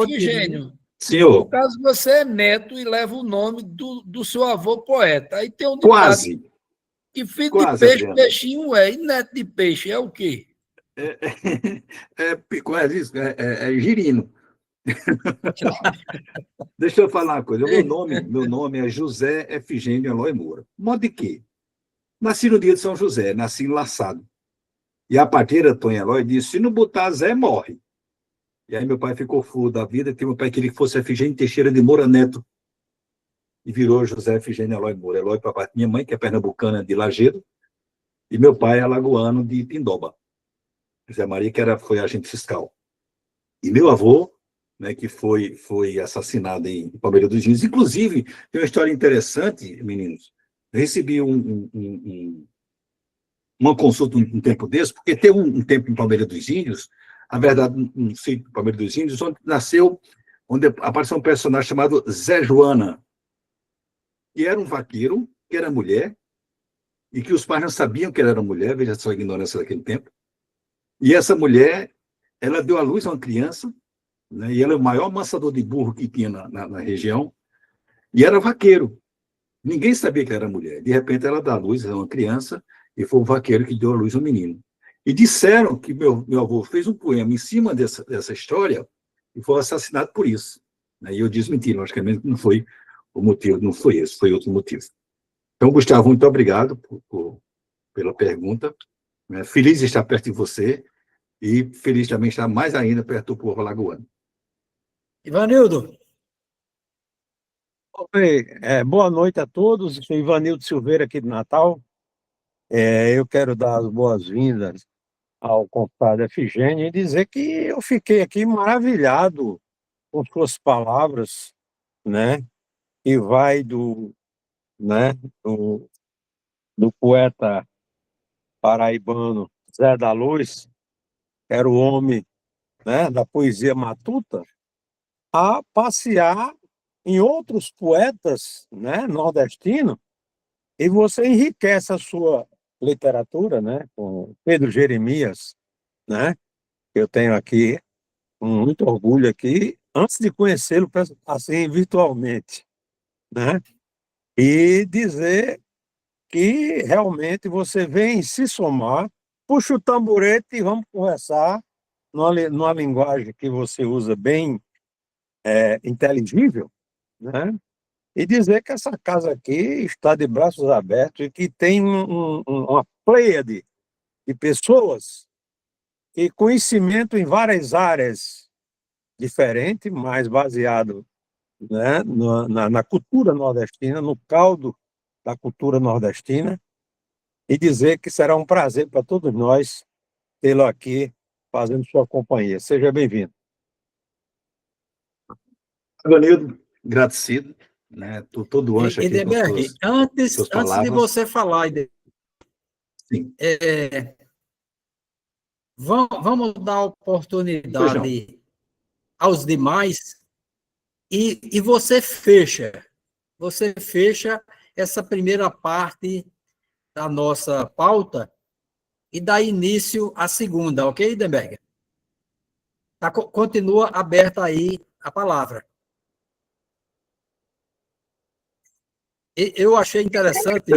Speaker 4: Efigênio,
Speaker 5: senhor,
Speaker 4: no caso, você é neto e leva o nome do seu avô poeta. Aí tem um ditado
Speaker 5: quase.
Speaker 4: que filho
Speaker 5: Quase,
Speaker 4: de peixe,
Speaker 5: Adriano.
Speaker 4: peixinho é. E neto de peixe é o quê?
Speaker 5: Quase isso, girino. Deixa eu falar uma coisa. Meu nome é José Efigênio Eloy Moura. Modo de quê? Nasci no dia de São José, nasci enlaçado. E a parteira, Tonha Eloy, disse, se não botar Zé, morre. E aí meu pai ficou fulo da vida, que meu pai queria que fosse Efigênio Teixeira de Moura Neto. E virou José Efigênio Eloy Moura. Eloy para parte minha mãe, que é pernambucana de Lagedo, e meu pai é alagoano de Pindoba. José Maria, que foi agente fiscal. E meu avô, né, que foi assassinado em Palmeira dos Índios. Inclusive, tem uma história interessante, meninos. Eu recebi uma consulta um tempo desse, porque tem um tempo em Palmeira dos Índios, na verdade, um sítio em Palmeira dos Índios, onde apareceu um personagem chamado Zé Joana, que era um vaqueiro, que era mulher, e que os pais não sabiam que ela era mulher, veja só a ignorância daquele tempo. E essa mulher, ela deu à luz a uma criança, né, e ela é o maior amansador de burro que tinha na região, e era vaqueiro. Ninguém sabia que ela era mulher. De repente, ela dá à luz a uma criança, e foi o vaqueiro que deu à luz ao menino. E disseram que meu avô fez um poema em cima dessa história e foi assassinado por isso. E eu desmenti, logicamente, não foi o motivo, não foi esse, foi outro motivo. Então, Gustavo, muito obrigado pela pergunta. Feliz de estar perto de você e feliz também de estar mais ainda perto do povo alagoano.
Speaker 1: Ivanildo,
Speaker 2: Boa noite a todos. Sou Ivanildo Silveira aqui de Natal. Eu quero dar as boas-vindas ao compadre Efigênio e dizer que eu fiquei aqui maravilhado com suas palavras, né? Que vai né, do, do poeta paraibano Zé da Luz, que era o homem, né, da poesia matuta, a passear em outros poetas, né, nordestinos, e você enriquece a sua literatura, né, com Pedro Jeremias, né? Eu tenho aqui muito orgulho aqui, antes de conhecê-lo assim virtualmente, né? E dizer que realmente você vem se somar, puxa o tamborete e vamos conversar numa linguagem que você usa bem inteligível, né? E dizer que essa casa aqui está de braços abertos e que tem uma pleiade de pessoas e conhecimento em várias áreas diferentes, mas baseado, né, na cultura nordestina, no caldo da cultura nordestina, e dizer que será um prazer para todos nós tê-lo aqui fazendo sua companhia. Seja bem-vindo.
Speaker 5: Ivanildo, agradecido, né? Estou todo ancho aqui com
Speaker 1: Edenberg,
Speaker 5: suas
Speaker 1: antes de
Speaker 5: palavras.
Speaker 1: você falar,
Speaker 5: Sim.
Speaker 1: Vamos dar oportunidade aos demais e você fecha essa primeira parte da nossa pauta e dá início à segunda, ok, Edenberg? Tá, continua aberta aí a palavra. Eu achei interessante,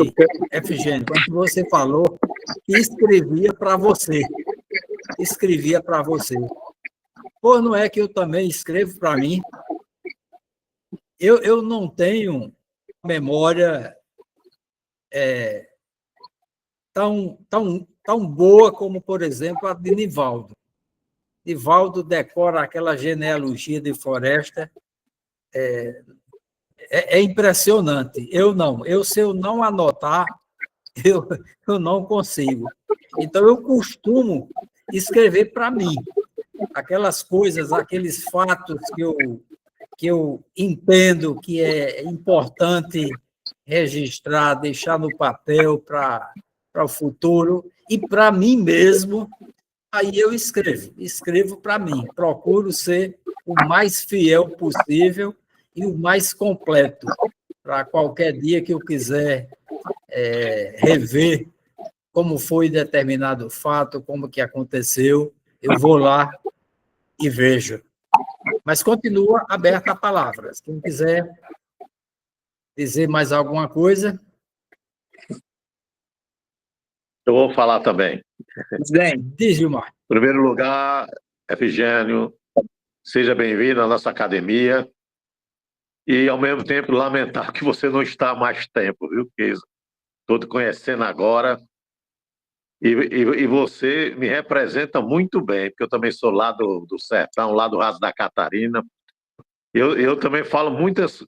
Speaker 1: Efigênio, quando você falou que escrevia para você. Escrevia para você. Pô, não é que eu também escrevo para mim? Eu não tenho memória tão boa como, por exemplo, a de Nivaldo. Nivaldo decora aquela genealogia de floresta. É impressionante. Eu não. Se eu não anotar, eu não consigo. Então, eu costumo escrever para mim. Aquelas coisas, aqueles fatos que eu entendo que é importante registrar, deixar no papel para o futuro, e para mim mesmo, aí eu escrevo para mim, procuro ser o mais fiel possível e o mais completo, para qualquer dia que eu quiser rever como foi determinado fato, como que aconteceu, eu vou lá e vejo. Mas continua aberta a palavra. Quem quiser dizer mais alguma coisa.
Speaker 9: Eu vou falar também.
Speaker 1: Bem, diz, Gilmar.
Speaker 9: Em primeiro lugar, Efigênio, seja bem-vindo à nossa academia. E, ao mesmo tempo, lamentar que você não está há mais tempo, viu? Porque estou te conhecendo agora. E você me representa muito bem, porque eu também sou lá do sertão, lá do Raso da Catarina. Eu também falo muitas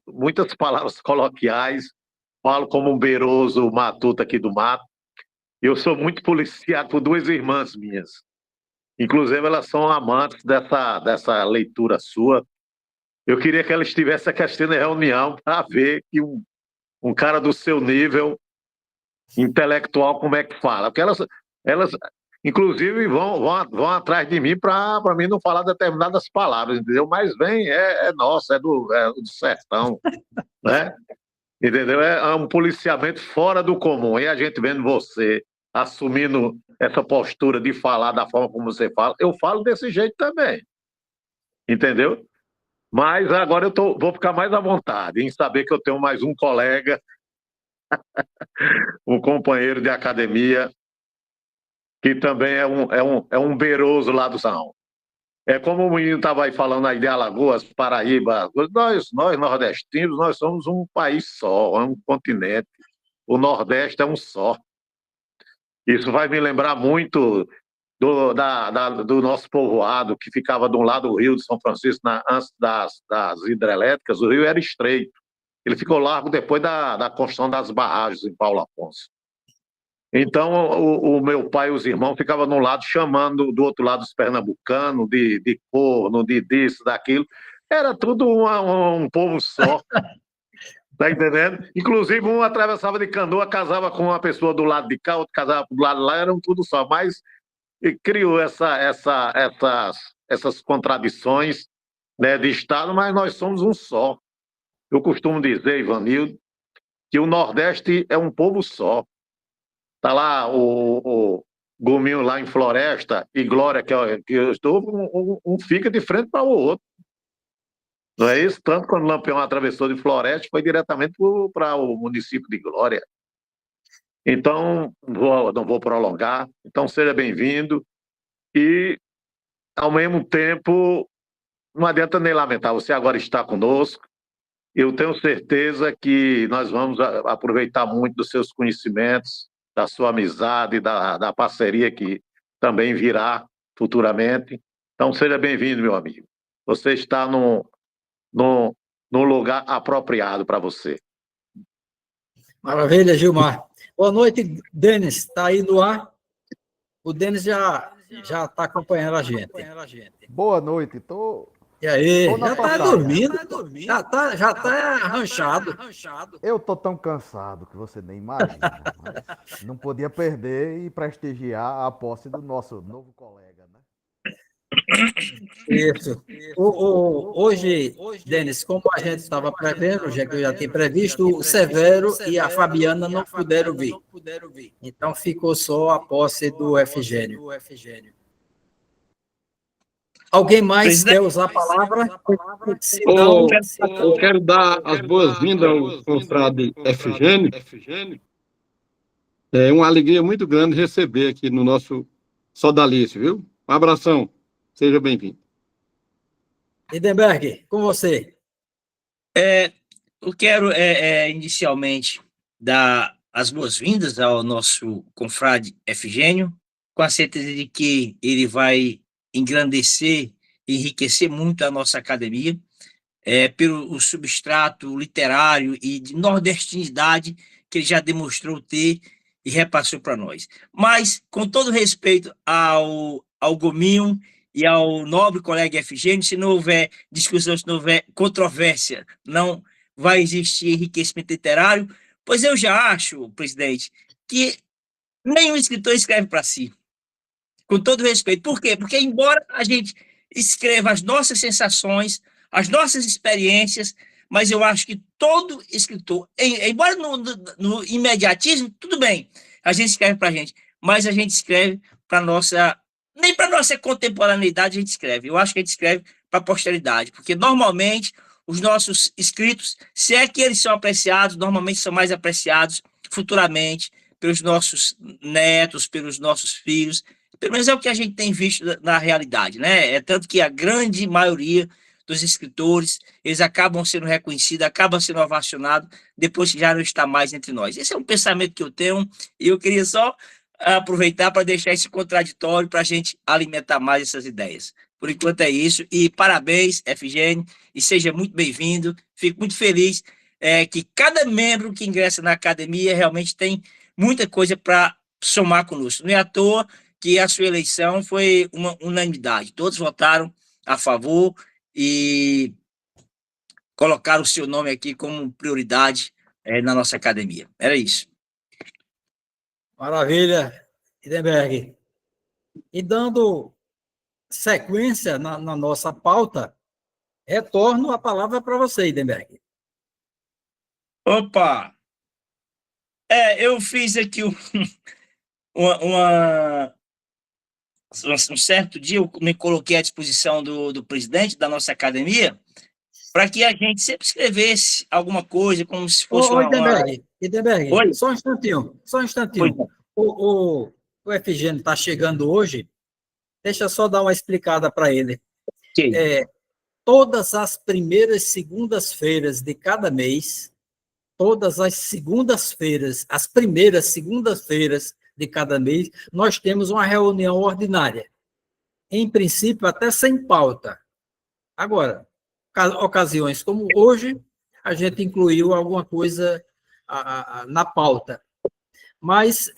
Speaker 9: palavras coloquiais, falo como um beiroso matuto aqui do mato. Eu sou muito policiado por duas irmãs minhas. Inclusive, elas são amantes dessa leitura sua. Eu queria que elas estivessem aqui assistindo a reunião para ver que um cara do seu nível intelectual, como é que fala. Porque elas inclusive, vão atrás de mim para mim não falar determinadas palavras, entendeu? Mas vem, nosso, é do sertão, né? Entendeu? É um policiamento fora do comum. E a gente vendo você assumindo essa postura de falar da forma como você fala, eu falo desse jeito também, entendeu? Mas agora vou ficar mais à vontade em saber que eu tenho mais um colega, um companheiro de academia, que também é um beiroso lá do São. É como o menino estava aí falando aí de Alagoas, Paraíba, nós nordestinos, nós somos um país só, é um continente. O Nordeste é um só. Isso vai me lembrar muito do nosso povoado, que ficava de um lado do rio de São Francisco, antes das hidrelétricas, o rio era estreito. Ele ficou largo depois da construção das barragens em Paulo Afonso. Então, o meu pai e os irmãos ficavam de um lado chamando do outro lado os pernambucanos de corno, disso, daquilo. Era tudo um povo só. Tá entendendo? Inclusive, um atravessava de canoa, casava com uma pessoa do lado de cá, outro casava do lado de lá, eram tudo só. Mas criou essas contradições, né, de Estado, mas nós somos um só. Eu costumo dizer, Ivanildo, que o Nordeste é um povo só. Está lá o Gominho lá em Floresta e Glória, que eu estou, um fica de frente para o outro. Não é isso? Tanto quando o Lampião atravessou de Floresta, foi diretamente para o município de Glória. Então, não vou prolongar. Então, seja bem-vindo. E, ao mesmo tempo, não adianta nem lamentar. Você agora está conosco. Eu tenho certeza que nós vamos aproveitar muito dos seus conhecimentos, da sua amizade, da parceria que também virá futuramente. Então, seja bem-vindo, meu amigo. Você está num lugar apropriado para você.
Speaker 1: Maravilha, Gilmar. Boa noite, Denis. Está aí no ar? O Denis já está acompanhando a gente.
Speaker 10: Boa noite.
Speaker 1: E aí?
Speaker 10: Tô na
Speaker 1: Já está
Speaker 10: total.
Speaker 1: dormindo? Já tá arranchado.
Speaker 10: Eu tô tão cansado que você nem imagina. Mas não podia perder e prestigiar a posse do nosso novo colega, né?
Speaker 1: Isso. Hoje, Denis, como a gente estava prevendo, já que eu já tinha previsto, o Severo e a Fabiana não puderam vir. Então, ficou só a posse do Efigênio. Alguém mais quer usar a palavra?
Speaker 11: Senão... Eu quero dar as boas-vindas ao confrade Efigênio. É uma alegria muito grande receber aqui no nosso sodalício, viu? Um abração. Seja bem-vindo.
Speaker 1: Lindenberg, com você.
Speaker 7: Eu quero, inicialmente, dar as boas-vindas ao nosso confrade Efigênio, com a certeza de que ele vai engrandecer e enriquecer muito a nossa academia, pelo substrato literário e de nordestinidade que ele já demonstrou ter e repassou para nós. Mas, com todo respeito ao Gominho e ao nobre colega Efigênio, se não houver discussão, se não houver controvérsia, não vai existir enriquecimento literário, pois eu já acho, presidente, que nenhum escritor escreve para si. Com todo respeito. Por quê? Porque, embora a gente escreva as nossas sensações, as nossas experiências, mas eu acho que todo escritor, embora no imediatismo, tudo bem, a gente escreve para a gente, mas a gente escreve para nossa... Nem para nossa contemporaneidade a gente escreve. Eu acho que a gente escreve para a posteridade, porque, normalmente, os nossos escritos, se é que eles são apreciados, normalmente são mais apreciados futuramente pelos nossos netos, pelos nossos filhos. Pelo menos é o que a gente tem visto na realidade, né? É tanto que a grande maioria dos escritores, eles acabam sendo reconhecidos, acabam sendo ovacionados depois que já não está mais entre nós. Esse é um pensamento que eu tenho e eu queria só aproveitar para deixar esse contraditório para a gente alimentar mais essas ideias. Por enquanto é isso, e parabéns, Efigênio, e seja muito bem-vindo. Fico muito feliz que cada membro que ingressa na academia realmente tem muita coisa para somar conosco. Não é à toa que a sua eleição foi uma unanimidade. Todos votaram a favor e colocaram o seu nome aqui como prioridade na nossa academia. Era isso.
Speaker 1: Maravilha, Lindenberg. E dando sequência na nossa pauta, retorno a palavra para você, Lindenberg.
Speaker 7: Opa! Eu fiz aqui um certo dia, eu me coloquei à disposição do presidente da nossa academia para que a gente sempre escrevesse alguma coisa, como se fosse
Speaker 1: Lindenberg, só um instantinho. O Efigênio está chegando hoje, deixa eu só dar uma explicada para ele. Todas as primeiras segundas-feiras de cada mês, todas as segundas-feiras, as primeiras segundas-feiras de cada mês, nós temos uma reunião ordinária. Em princípio, até sem pauta. Agora, ocasiões como hoje, a gente incluiu alguma coisa na pauta. Mas,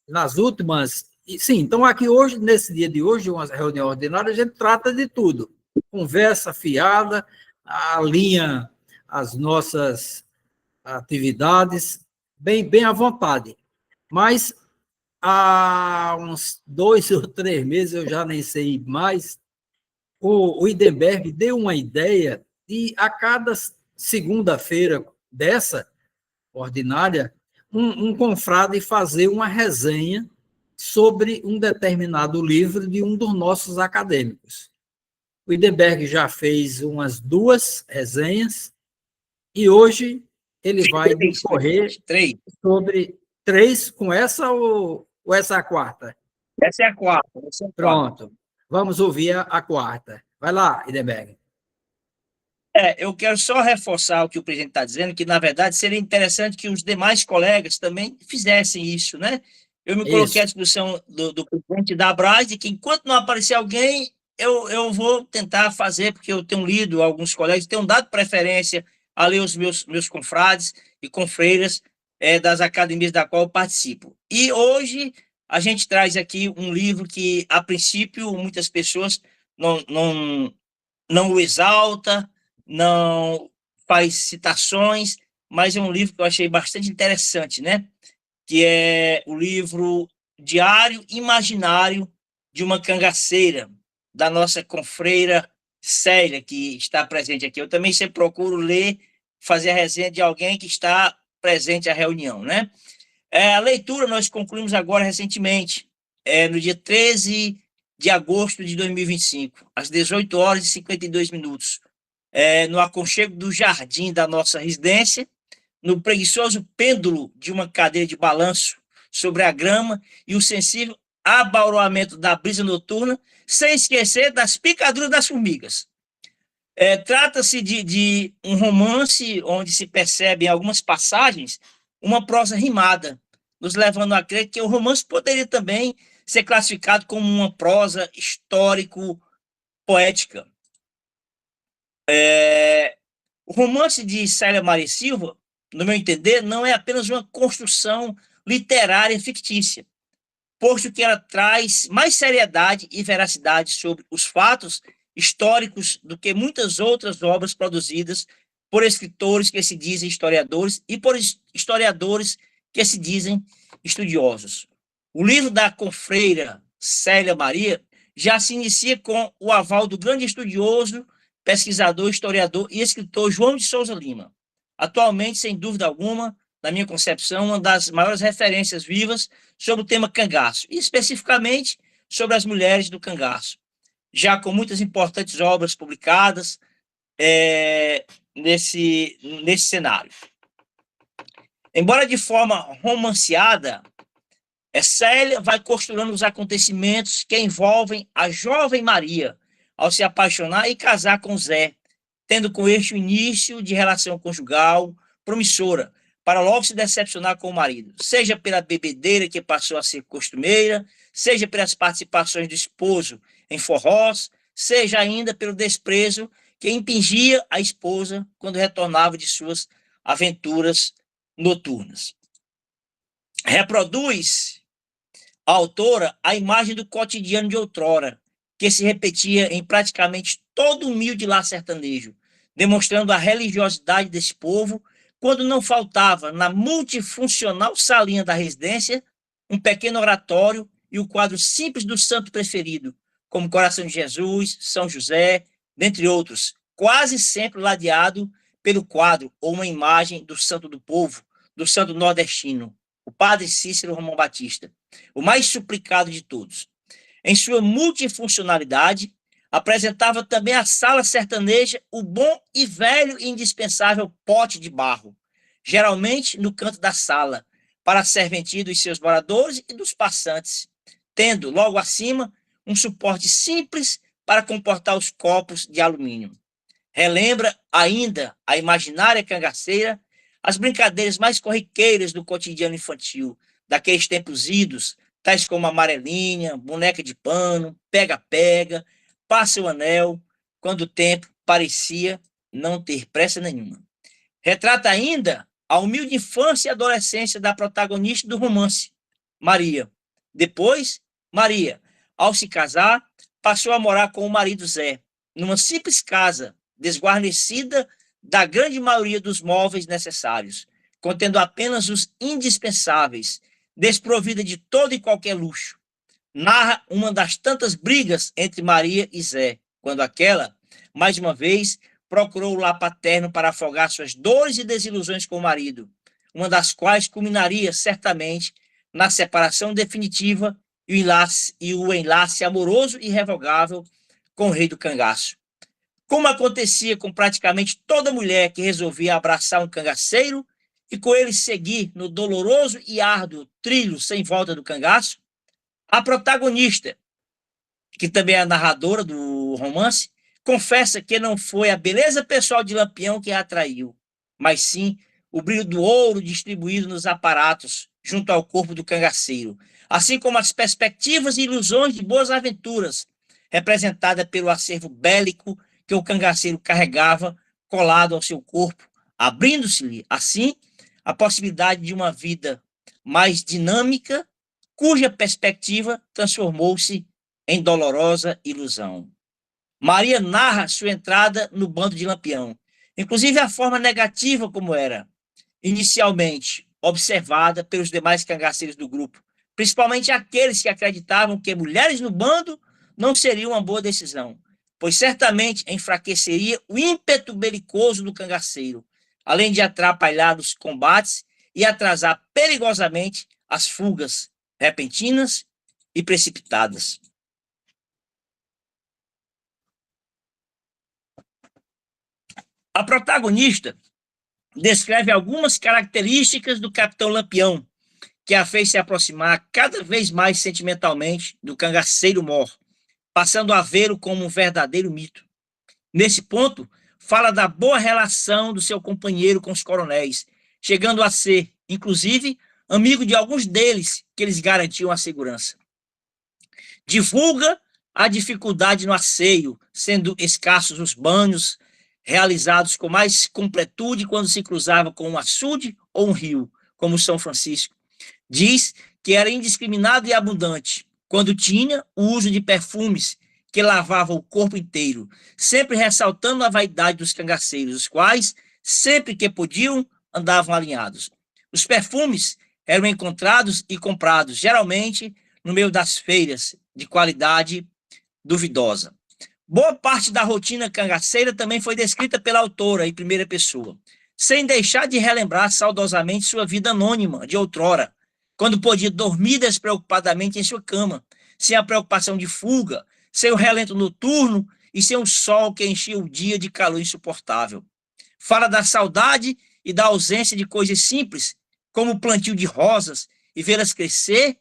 Speaker 1: nas últimas... Sim, então aqui hoje, nesse dia de hoje, uma reunião ordinária, a gente trata de tudo. Conversa fiada, alinha as nossas atividades, bem à vontade. Mas há uns 2 ou 3 meses, eu já nem sei mais, o Idenberg deu uma ideia de, a cada segunda-feira dessa ordinária, um confrade fazer uma resenha sobre um determinado livro de um dos nossos acadêmicos. O Idenberg já fez umas 2 resenhas e hoje ele vai discorrer sobre 3, com essa ou essa é a quarta?
Speaker 7: Essa é a quarta.
Speaker 1: Pronto. Vamos ouvir a quarta. Vai lá, Idenberg.
Speaker 7: Eu quero só reforçar o que o presidente está dizendo, que, na verdade, seria interessante que os demais colegas também fizessem isso, né? Eu me coloquei à discussão do presidente da Abras, de que, enquanto não aparecer alguém, eu vou tentar fazer, porque eu tenho lido alguns colegas, tenho dado preferência a ler os meus confrades e confreiras das academias da qual eu participo. E hoje a gente traz aqui um livro que, a princípio, muitas pessoas não o exalta, não faz citações, mas é um livro que eu achei bastante interessante, né? Que é o livro Diário Imaginário de uma Cangaceira, da nossa confreira Célia, que está presente aqui. Eu também sempre procuro ler, fazer a resenha de alguém que está presente à reunião, né? A leitura nós concluímos agora recentemente, no dia 13 de agosto de 2025, às 18h52, no aconchego do jardim da nossa residência, no preguiçoso pêndulo de uma cadeira de balanço sobre a grama e o sensível abauroamento da brisa noturna, sem esquecer das picaduras das formigas. Trata-se de um romance onde se percebe em algumas passagens uma prosa rimada, nos levando a crer que o romance poderia também ser classificado como uma prosa histórico-poética. O romance de Célia Maria Silva, no meu entender, não é apenas uma construção literária fictícia, posto que ela traz mais seriedade e veracidade sobre os fatos históricos do que muitas outras obras produzidas por escritores que se dizem historiadores e por historiadores que se dizem estudiosos. O livro da confreira Célia Maria já se inicia com o aval do grande estudioso, pesquisador, historiador e escritor João de Souza Lima. Atualmente, sem dúvida alguma, na minha concepção, uma das maiores referências vivas sobre o tema cangaço, e especificamente sobre as mulheres do cangaço, já com muitas importantes obras publicadas nesse cenário. Embora de forma romanceada, Célia vai costurando os acontecimentos que envolvem a jovem Maria ao se apaixonar e casar com Zé, tendo com este o início de relação conjugal promissora, para logo se decepcionar com o marido, seja pela bebedeira que passou a ser costumeira, seja pelas participações do esposo em forrós, seja ainda pelo desprezo que impingia a esposa quando retornava de suas aventuras noturnas. Reproduz a autora a imagem do cotidiano de outrora, que se repetia em praticamente todo humilde lar sertanejo, demonstrando a religiosidade desse povo, quando não faltava, na multifuncional salinha da residência, um pequeno oratório e o quadro simples do santo preferido, como Coração de Jesus, São José, dentre outros, quase sempre ladeado pelo quadro ou uma imagem do santo do povo, do santo nordestino, o padre Cícero Romão Batista, o mais suplicado de todos. Em sua multifuncionalidade, apresentava também a sala sertaneja o bom e velho e indispensável pote de barro, geralmente no canto da sala, para a serventia dos seus moradores e dos passantes, tendo, logo acima, um suporte simples para comportar os copos de alumínio. Relembra ainda a imaginária cangaceira as brincadeiras mais corriqueiras do cotidiano infantil, daqueles tempos idos, tais como amarelinha, boneca de pano, pega-pega, passa o anel, quando o tempo parecia não ter pressa nenhuma. Retrata ainda a humilde infância e adolescência da protagonista do romance, Maria. Depois, Maria, ao se casar, passou a morar com o marido Zé, numa simples casa, desguarnecida da grande maioria dos móveis necessários, contendo apenas os indispensáveis, desprovida de todo e qualquer luxo. Narra uma das tantas brigas entre Maria e Zé, quando aquela, mais uma vez, procurou o lar paterno para afogar suas dores e desilusões com o marido, uma das quais culminaria, certamente, na separação definitiva e o enlace amoroso e irrevogável com o rei do cangaço. Como acontecia com praticamente toda mulher que resolvia abraçar um cangaceiro e com ele seguir no doloroso e árduo trilho sem volta do cangaço, a protagonista, que também é a narradora do romance, confessa que não foi a beleza pessoal de Lampião que a atraiu, mas sim o brilho do ouro distribuído nos aparatos junto ao corpo do cangaceiro, assim como as perspectivas e ilusões de boas aventuras, representada pelo acervo bélico que o cangaceiro carregava colado ao seu corpo, abrindo-se-lhe, assim, a possibilidade de uma vida mais dinâmica, cuja perspectiva transformou-se em dolorosa ilusão. Maria narra sua entrada no bando de Lampião, inclusive a forma negativa como era, inicialmente observada pelos demais cangaceiros do grupo, principalmente aqueles que acreditavam que mulheres no bando não seria uma boa decisão, pois certamente enfraqueceria o ímpeto belicoso do cangaceiro, além de atrapalhar os combates e atrasar perigosamente as fugas repentinas e precipitadas. A protagonista descreve algumas características do capitão Lampião, que a fez se aproximar cada vez mais sentimentalmente do cangaceiro mor, passando a vê-lo como um verdadeiro mito. Nesse ponto, fala da boa relação do seu companheiro com os coronéis, chegando a ser, inclusive, amigo de alguns deles, que eles garantiam a segurança. Divulga a dificuldade no asseio, sendo escassos os banhos, realizados com mais completude quando se cruzava com um açude ou um rio, como São Francisco. Diz que era indiscriminado e abundante, quando tinha o uso de perfumes que lavavam o corpo inteiro, sempre ressaltando a vaidade dos cangaceiros, os quais, sempre que podiam, andavam alinhados. Os perfumes eram encontrados e comprados, geralmente, no meio das feiras, de qualidade duvidosa. Boa parte da rotina cangaceira também foi descrita pela autora em primeira pessoa, sem deixar de relembrar saudosamente sua vida anônima de outrora, quando podia dormir despreocupadamente em sua cama, sem a preocupação de fuga, sem o relento noturno e sem o sol que enchia o dia de calor insuportável. Fala da saudade e da ausência de coisas simples, como o plantio de rosas e vê-las crescer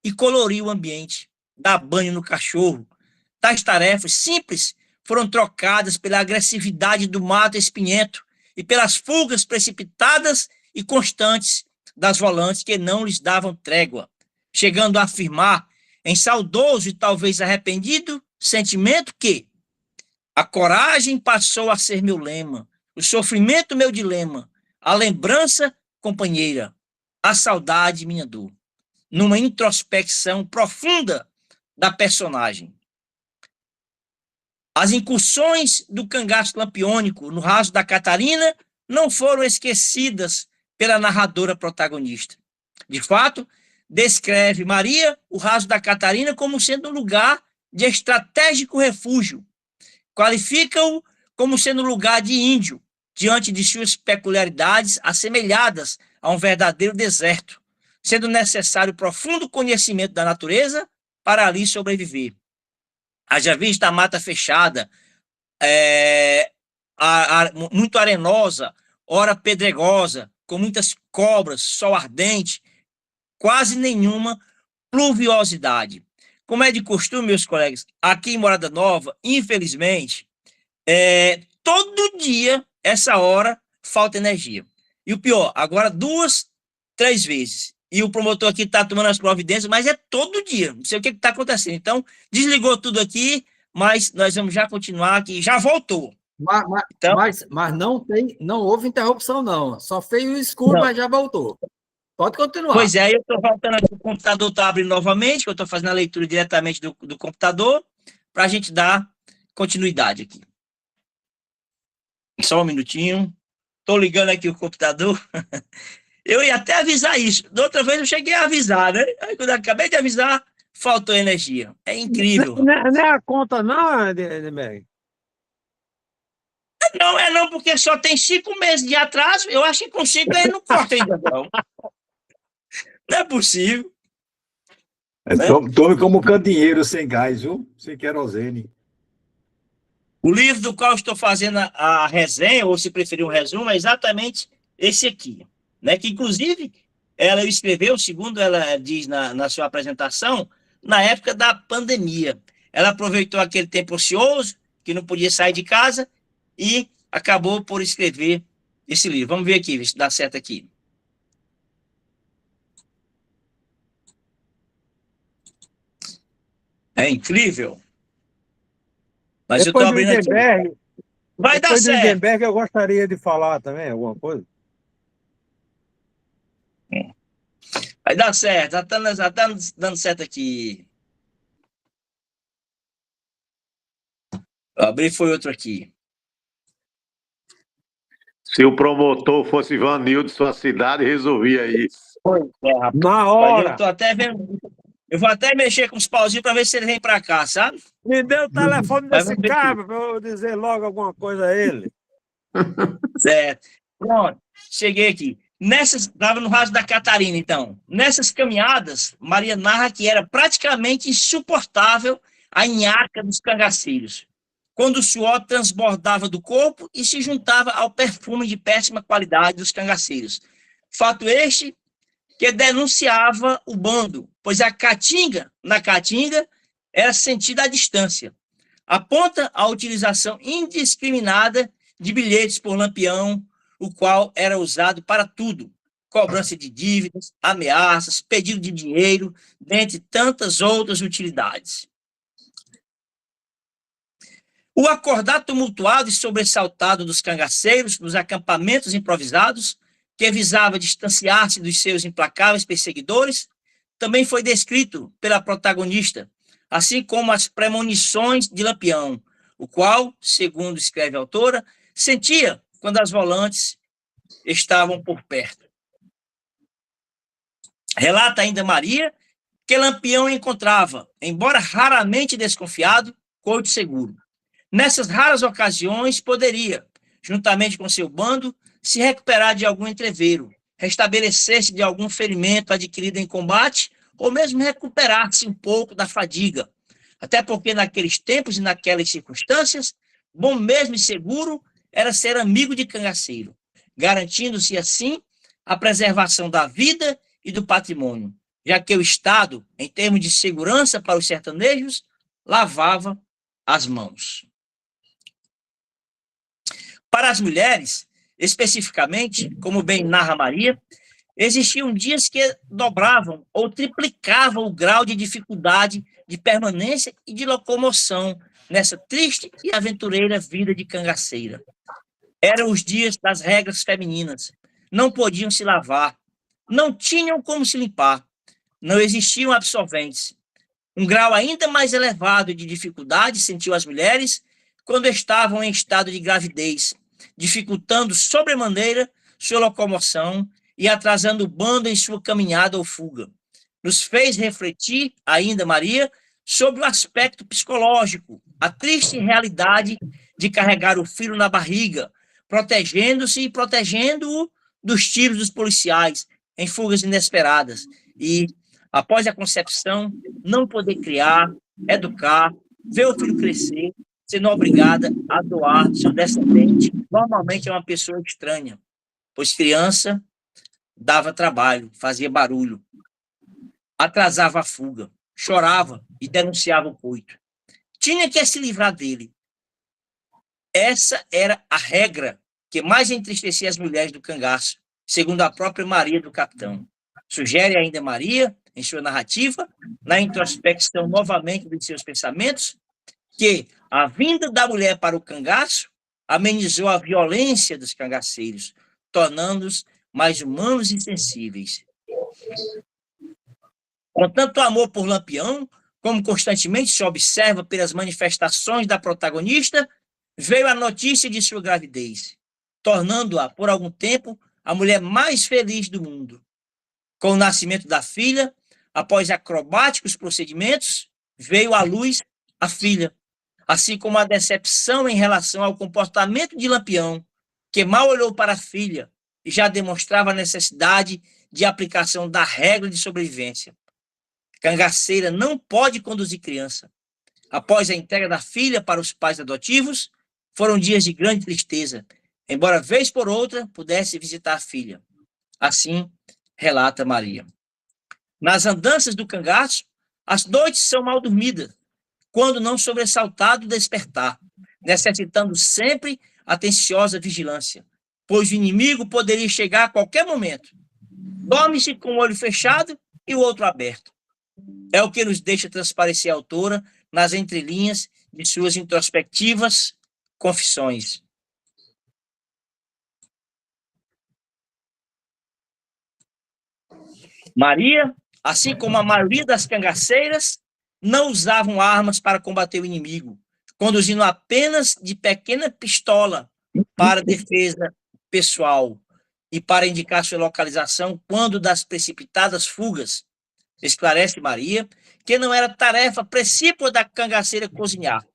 Speaker 7: e colorir o ambiente, dar banho no cachorro. Tais tarefas simples foram trocadas pela agressividade do mato espinhento e pelas fugas precipitadas e constantes das volantes que não lhes davam trégua, chegando a afirmar, em saudoso e talvez arrependido sentimento, que a coragem passou a ser meu lema, o sofrimento meu dilema, a lembrança companheira, a saudade minha dor, numa introspecção profunda da personagem. As incursões do cangaço lampiônico no raso da Catarina não foram esquecidas pela narradora protagonista. De fato, descreve Maria, o raso da Catarina, como sendo um lugar de estratégico refúgio. Qualifica-o como sendo um lugar de índio, diante de suas peculiaridades assemelhadas a um verdadeiro deserto, sendo necessário profundo conhecimento da natureza para ali sobreviver. Haja vista a mata fechada, muito arenosa, ora pedregosa, com muitas cobras, sol ardente, quase nenhuma pluviosidade. Como é de costume, meus colegas, aqui em Morada Nova, infelizmente, todo dia, essa hora, falta energia. E o pior, agora 2, 3 vezes. e o promotor aqui está tomando as providências, mas é todo dia, não sei o que está acontecendo. Então, desligou tudo aqui, mas nós vamos já continuar aqui, já voltou. Então,
Speaker 1: Mas não houve interrupção, não. Só fez o escuro,
Speaker 7: não.
Speaker 1: mas já voltou. Pode continuar.
Speaker 7: Pois é, eu estou voltando aqui, o computador está abrindo novamente, que eu estou fazendo a leitura diretamente do computador, para a gente dar continuidade aqui. Só um minutinho. Estou ligando aqui o computador. Eu ia até avisar isso. Da outra vez eu cheguei a avisar, né? Aí quando eu acabei de avisar, faltou energia. É incrível.
Speaker 2: Não é a conta, não, Edmeg?
Speaker 7: Não, porque só tem 5 meses de atraso. Eu acho que com 5 ele não corta ainda, não. Não é possível.
Speaker 5: Tome como candeeiro sem gás, viu? Sem querosene.
Speaker 7: O livro do qual eu estou fazendo a resenha, ou se preferir um resumo, é exatamente esse aqui, né? Que, inclusive, ela escreveu, segundo ela diz na sua apresentação, na época da pandemia. Ela aproveitou aquele tempo ocioso, que não podia sair de casa, e acabou por escrever esse livro. Vamos ver aqui, se dá certo aqui. É incrível. Mas
Speaker 2: Depois
Speaker 7: eu estou abrindo aqui. Vai dar certo.
Speaker 2: Depois do Lindenberg, eu gostaria de falar também alguma coisa.
Speaker 7: Vai dar certo. Já tá dando certo aqui. Eu abri, foi outro aqui.
Speaker 9: Se o promotor fosse Ivanildo de sua cidade, resolvia isso.
Speaker 7: Rapaz.
Speaker 2: Na hora.
Speaker 7: Eu tô até vendo. Eu vou até mexer com os pauzinhos para ver se ele vem para cá, sabe?
Speaker 2: Me dê o telefone desse cara para eu dizer logo alguma coisa a ele.
Speaker 7: Certo. Pronto, cheguei aqui. Estava no Raso da Catarina, então. Nessas caminhadas, Maria narra que era praticamente insuportável a nhaca dos cangaceiros, quando o suor transbordava do corpo e se juntava ao perfume de péssima qualidade dos cangaceiros. Fato este que denunciava o bando, pois na caatinga era sentida à distância. Aponta a utilização indiscriminada de bilhetes por lampião, o qual era usado para tudo: cobrança de dívidas, ameaças, pedido de dinheiro, dentre tantas outras utilidades. O acordar tumultuado e sobressaltado dos cangaceiros nos acampamentos improvisados, que visava distanciar-se dos seus implacáveis perseguidores, também foi descrito pela protagonista, assim como as premonições de Lampião, o qual, segundo escreve a autora, sentia quando as volantes estavam por perto. Relata ainda Maria que Lampião encontrava, embora raramente desconfiado, coito seguro. Nessas raras ocasiões, poderia, juntamente com seu bando, se recuperar de algum entreveiro, restabelecer-se de algum ferimento adquirido em combate, ou mesmo recuperar-se um pouco da fadiga. Até porque naqueles tempos e naquelas circunstâncias, bom mesmo e seguro era ser amigo de cangaceiro, garantindo-se assim a preservação da vida e do patrimônio, já que o Estado, em termos de segurança para os sertanejos, lavava as mãos. Para as mulheres, especificamente, como bem narra Maria, existiam dias que dobravam ou triplicavam o grau de dificuldade de permanência e de locomoção nessa triste e aventureira vida de cangaceira. Eram os dias das regras femininas. Não podiam se lavar, não tinham como se limpar, não existiam absorventes. Um grau ainda mais elevado de dificuldade sentiu as mulheres quando estavam em estado de gravidez, dificultando sobremaneira sua locomoção e atrasando o bando em sua caminhada ou fuga. Nos fez refletir, ainda Maria, sobre o aspecto psicológico, a triste realidade de carregar o filho na barriga, protegendo-se e protegendo-o dos tiros dos policiais em fugas inesperadas e, após a concepção, não poder criar, educar, ver o filho crescer, sendo obrigada a doar seu descendente. Normalmente é uma pessoa estranha, pois criança dava trabalho, fazia barulho, atrasava a fuga, chorava e denunciava o coito. Tinha que se livrar dele. Essa era a regra que mais entristecia as mulheres do cangaço, segundo a própria Maria do Capitão. Sugere ainda Maria, em sua narrativa, na introspecção novamente de seus pensamentos, que a vinda da mulher para o cangaço amenizou a violência dos cangaceiros, tornando-os mais humanos e sensíveis. Com tanto amor por Lampião, como constantemente se observa pelas manifestações da protagonista, veio a notícia de sua gravidez, tornando-a, por algum tempo, a mulher mais feliz do mundo. Com o nascimento da filha, após acrobáticos procedimentos, veio à luz a filha, assim como a decepção em relação ao comportamento de Lampião, que mal olhou para a filha e já demonstrava a necessidade de aplicação da regra de sobrevivência. Cangaceira não pode conduzir criança. Após a entrega da filha para os pais adotivos, foram dias de grande tristeza, embora vez por outra pudesse visitar a filha. Assim, relata Maria. Nas andanças do cangaço, as noites são mal dormidas, quando não sobressaltado despertar, necessitando sempre atenciosa vigilância, pois o inimigo poderia chegar a qualquer momento. Dorme-se com o olho fechado e o outro aberto. É o que nos deixa transparecer a autora nas entrelinhas de suas introspectivas confissões. Maria, assim como a maioria das cangaceiras, não usavam armas para combater o inimigo, conduzindo apenas de pequena pistola para defesa pessoal e para indicar sua localização quando das precipitadas fugas. Esclarece Maria que não era tarefa precípua da cangaceira cozinhar.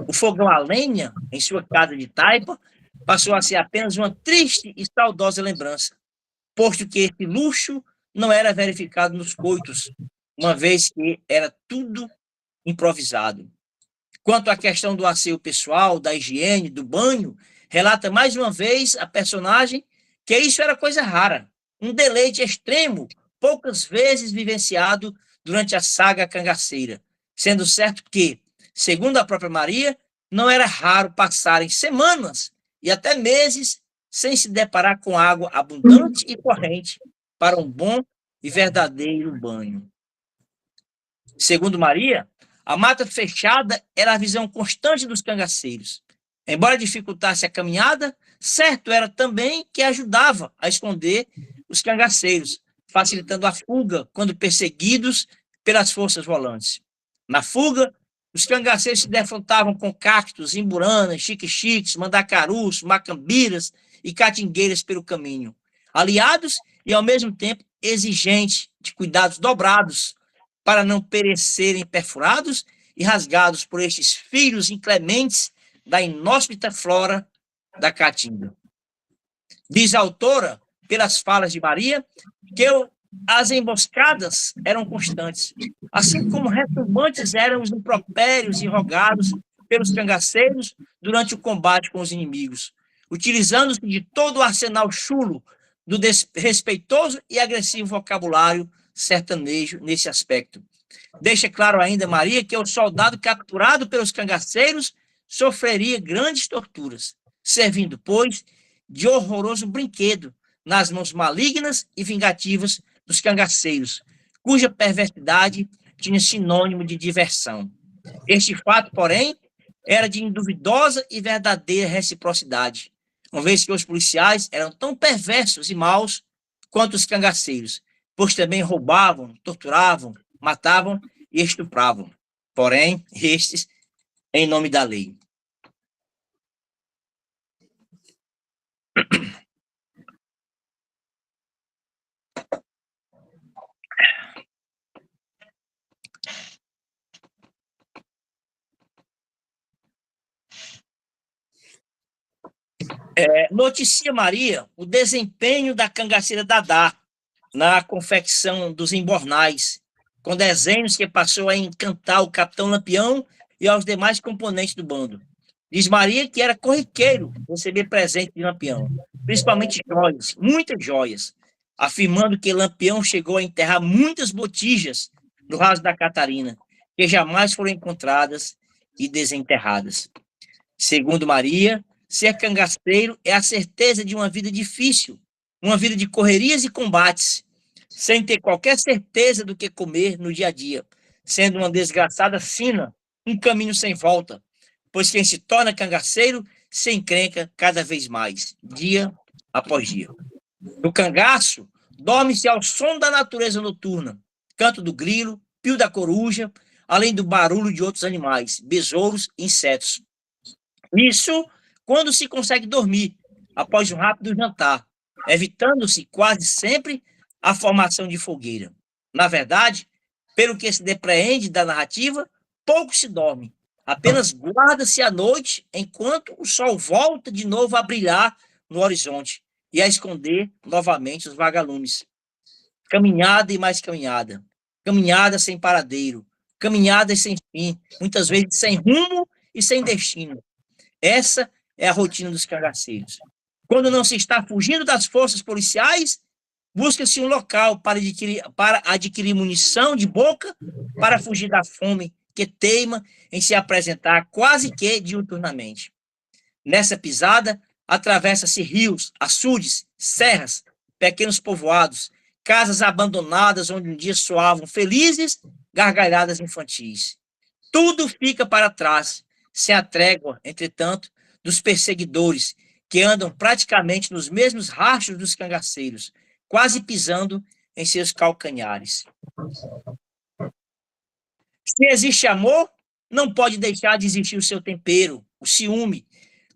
Speaker 7: O fogão a lenha, em sua casa de taipa, passou a ser apenas uma triste e saudosa lembrança, posto que esse luxo não era verificado nos coitos, uma vez que era tudo improvisado. Quanto à questão do asseio pessoal, da higiene, do banho, relata mais uma vez a personagem que isso era coisa rara, um deleite extremo, poucas vezes vivenciado durante a saga cangaceira, sendo certo que, segundo a própria Maria, não era raro passarem semanas e até meses sem se deparar com água abundante e corrente para um bom e verdadeiro banho. Segundo Maria, a mata fechada era a visão constante dos cangaceiros. Embora dificultasse a caminhada, certo era também que ajudava a esconder os cangaceiros, facilitando a fuga quando perseguidos pelas forças volantes. Na fuga, os cangaceiros se defrontavam com cactos, imburanas, xique-xiques, mandacarus, macambiras e catingueiras pelo caminho, aliados e, ao mesmo tempo, exigentes de cuidados dobrados para não perecerem perfurados e rasgados por estes filhos inclementes da inóspita flora da caatinga. Diz a autora, pelas falas de Maria, que as emboscadas eram constantes, assim como retumbantes eram os impropérios e rogados pelos cangaceiros durante o combate com os inimigos, utilizando-se de todo o arsenal chulo do desrespeitoso e agressivo vocabulário sertanejo nesse aspecto. Deixa claro ainda Maria que o soldado capturado pelos cangaceiros sofreria grandes torturas, servindo, pois, de horroroso brinquedo nas mãos malignas e vingativas dos cangaceiros, cuja perversidade tinha sinônimo de diversão. Este fato, porém, era de induvidosa e verdadeira reciprocidade, uma vez que os policiais eram tão perversos e maus quanto os cangaceiros, pois também roubavam, torturavam, matavam e estupravam, porém, estes em nome da lei. Noticia Maria o desempenho da cangaceira Dadá na confecção dos embornais, com desenhos que passou a encantar o capitão Lampião e aos demais componentes do bando. Diz Maria que era corriqueiro receber presente de Lampião, principalmente joias, muitas joias, afirmando que Lampião chegou a enterrar muitas botijas no raso da Catarina, que jamais foram encontradas e desenterradas. Segundo Maria, ser cangaceiro é a certeza de uma vida difícil, uma vida de correrias e combates, sem ter qualquer certeza do que comer no dia a dia, sendo uma desgraçada sina, um caminho sem volta, pois quem se torna cangaceiro se encrenca cada vez mais, dia após dia. No cangaço, dorme-se ao som da natureza noturna, canto do grilo, pio da coruja, além do barulho de outros animais, besouros e insetos. Isso quando se consegue dormir, após um rápido jantar, evitando-se quase sempre a formação de fogueira. Na verdade, pelo que se depreende da narrativa, pouco se dorme, apenas guarda-se a noite enquanto o sol volta de novo a brilhar no horizonte e a esconder novamente os vagalumes. Caminhada e mais caminhada, caminhada sem paradeiro, caminhadas sem fim, muitas vezes sem rumo e sem destino. Essa é a rotina dos cangaceiros. Quando não se está fugindo das forças policiais, busca-se um local para adquirir munição de boca para fugir da fome que teima em se apresentar quase que diuturnamente. Nessa pisada, atravessa-se rios, açudes, serras, pequenos povoados, casas abandonadas onde um dia soavam felizes gargalhadas infantis. Tudo fica para trás, sem a trégua, entretanto, dos perseguidores, que andam praticamente nos mesmos rastros dos cangaceiros, quase pisando em seus calcanhares. Se existe amor, não pode deixar de existir o seu tempero, o ciúme,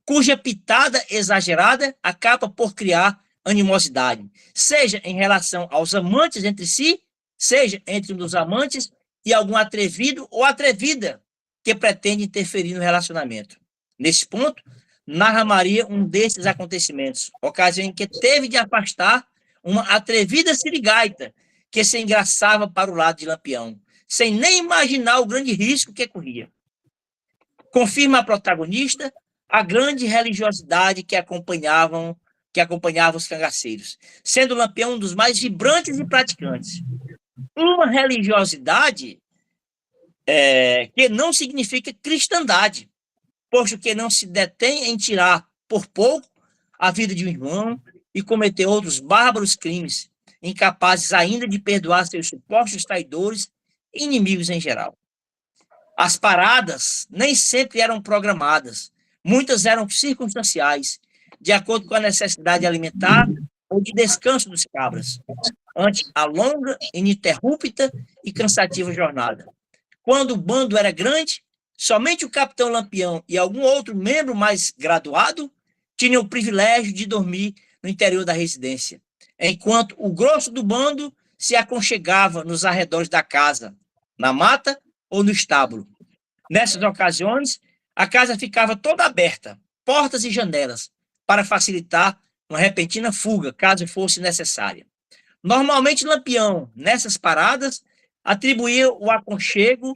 Speaker 7: cuja pitada exagerada acaba por criar animosidade, seja em relação aos amantes entre si, seja entre um dos amantes e algum atrevido ou atrevida que pretende interferir no relacionamento. Nesse ponto, narra Maria um desses acontecimentos, ocasião em que teve de afastar uma atrevida sirigaita que se engraçava para o lado de Lampião, sem nem imaginar o grande risco que corria. Confirma a protagonista a grande religiosidade que acompanhava os cangaceiros, sendo Lampião um dos mais vibrantes e praticantes. Uma religiosidade que não significa cristandade, posto que não se detém em tirar por pouco a vida de um irmão e cometer outros bárbaros crimes, incapazes ainda de perdoar seus supostos traidores e inimigos em geral. As paradas nem sempre eram programadas, muitas eram circunstanciais, de acordo com a necessidade alimentar ou de descanso dos cabras, ante a longa, ininterrupta e cansativa jornada. Quando o bando era grande, somente o capitão Lampião e algum outro membro mais graduado tinham o privilégio de dormir no interior da residência, enquanto o grosso do bando se aconchegava nos arredores da casa, na mata ou no estábulo. Nessas ocasiões, a casa ficava toda aberta, portas e janelas, para facilitar uma repentina fuga, caso fosse necessária. Normalmente, Lampião, nessas paradas, retribuía o aconchego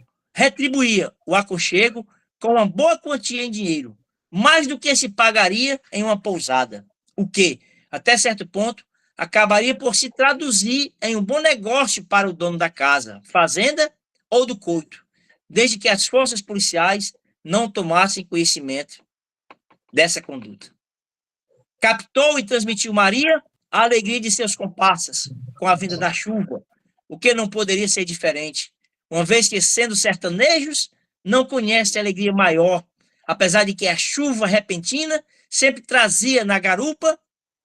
Speaker 7: com uma boa quantia em dinheiro, mais do que se pagaria em uma pousada, o que, até certo ponto, acabaria por se traduzir em um bom negócio para o dono da casa, fazenda ou do coito, desde que as forças policiais não tomassem conhecimento dessa conduta. Captou e transmitiu Maria a alegria de seus comparsas com a vinda da chuva, o que não poderia ser diferente, uma vez que, sendo sertanejos, não conhece alegria maior, apesar de que a chuva repentina sempre trazia na garupa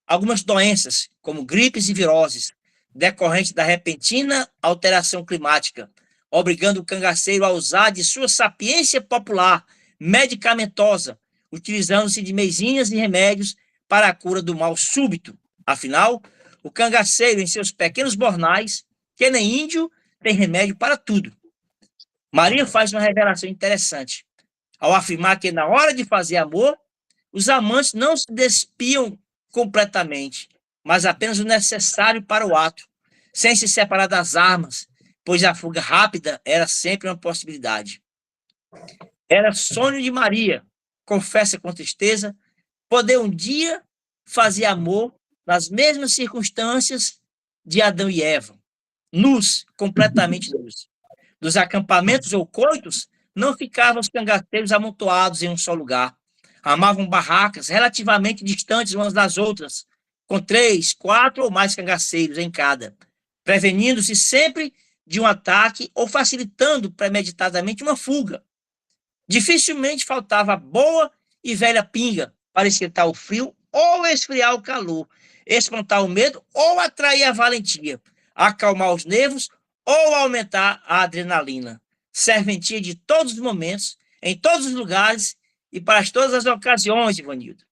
Speaker 7: algumas doenças, como gripes e viroses, decorrentes da repentina alteração climática, obrigando o cangaceiro a usar de sua sapiência popular, medicamentosa, utilizando-se de meizinhas e remédios para a cura do mal súbito. Afinal, o cangaceiro, em seus pequenos bornais, que nem índio, tem remédio para tudo. Maria faz uma revelação interessante, ao afirmar que, na hora de fazer amor, os amantes não se despiam completamente, mas apenas o necessário para o ato, sem se separar das armas, pois a fuga rápida era sempre uma possibilidade. Era sonho de Maria, confessa com tristeza, poder um dia fazer amor nas mesmas circunstâncias de Adão e Eva, nus, completamente nus. Dos acampamentos ou coitos, não ficavam os cangaceiros amontoados em um só lugar. Armavam barracas relativamente distantes umas das outras, com 3, 4 ou mais cangaceiros em cada. prevenindo-se sempre de um ataque ou facilitando premeditadamente uma fuga. Dificilmente faltava boa e velha pinga para esquentar o frio ou esfriar o calor, espantar o medo ou atrair a valentia, acalmar os nervos ou aumentar a adrenalina. Serventia de todos os momentos, em todos os lugares e para todas as ocasiões, Ivanildo.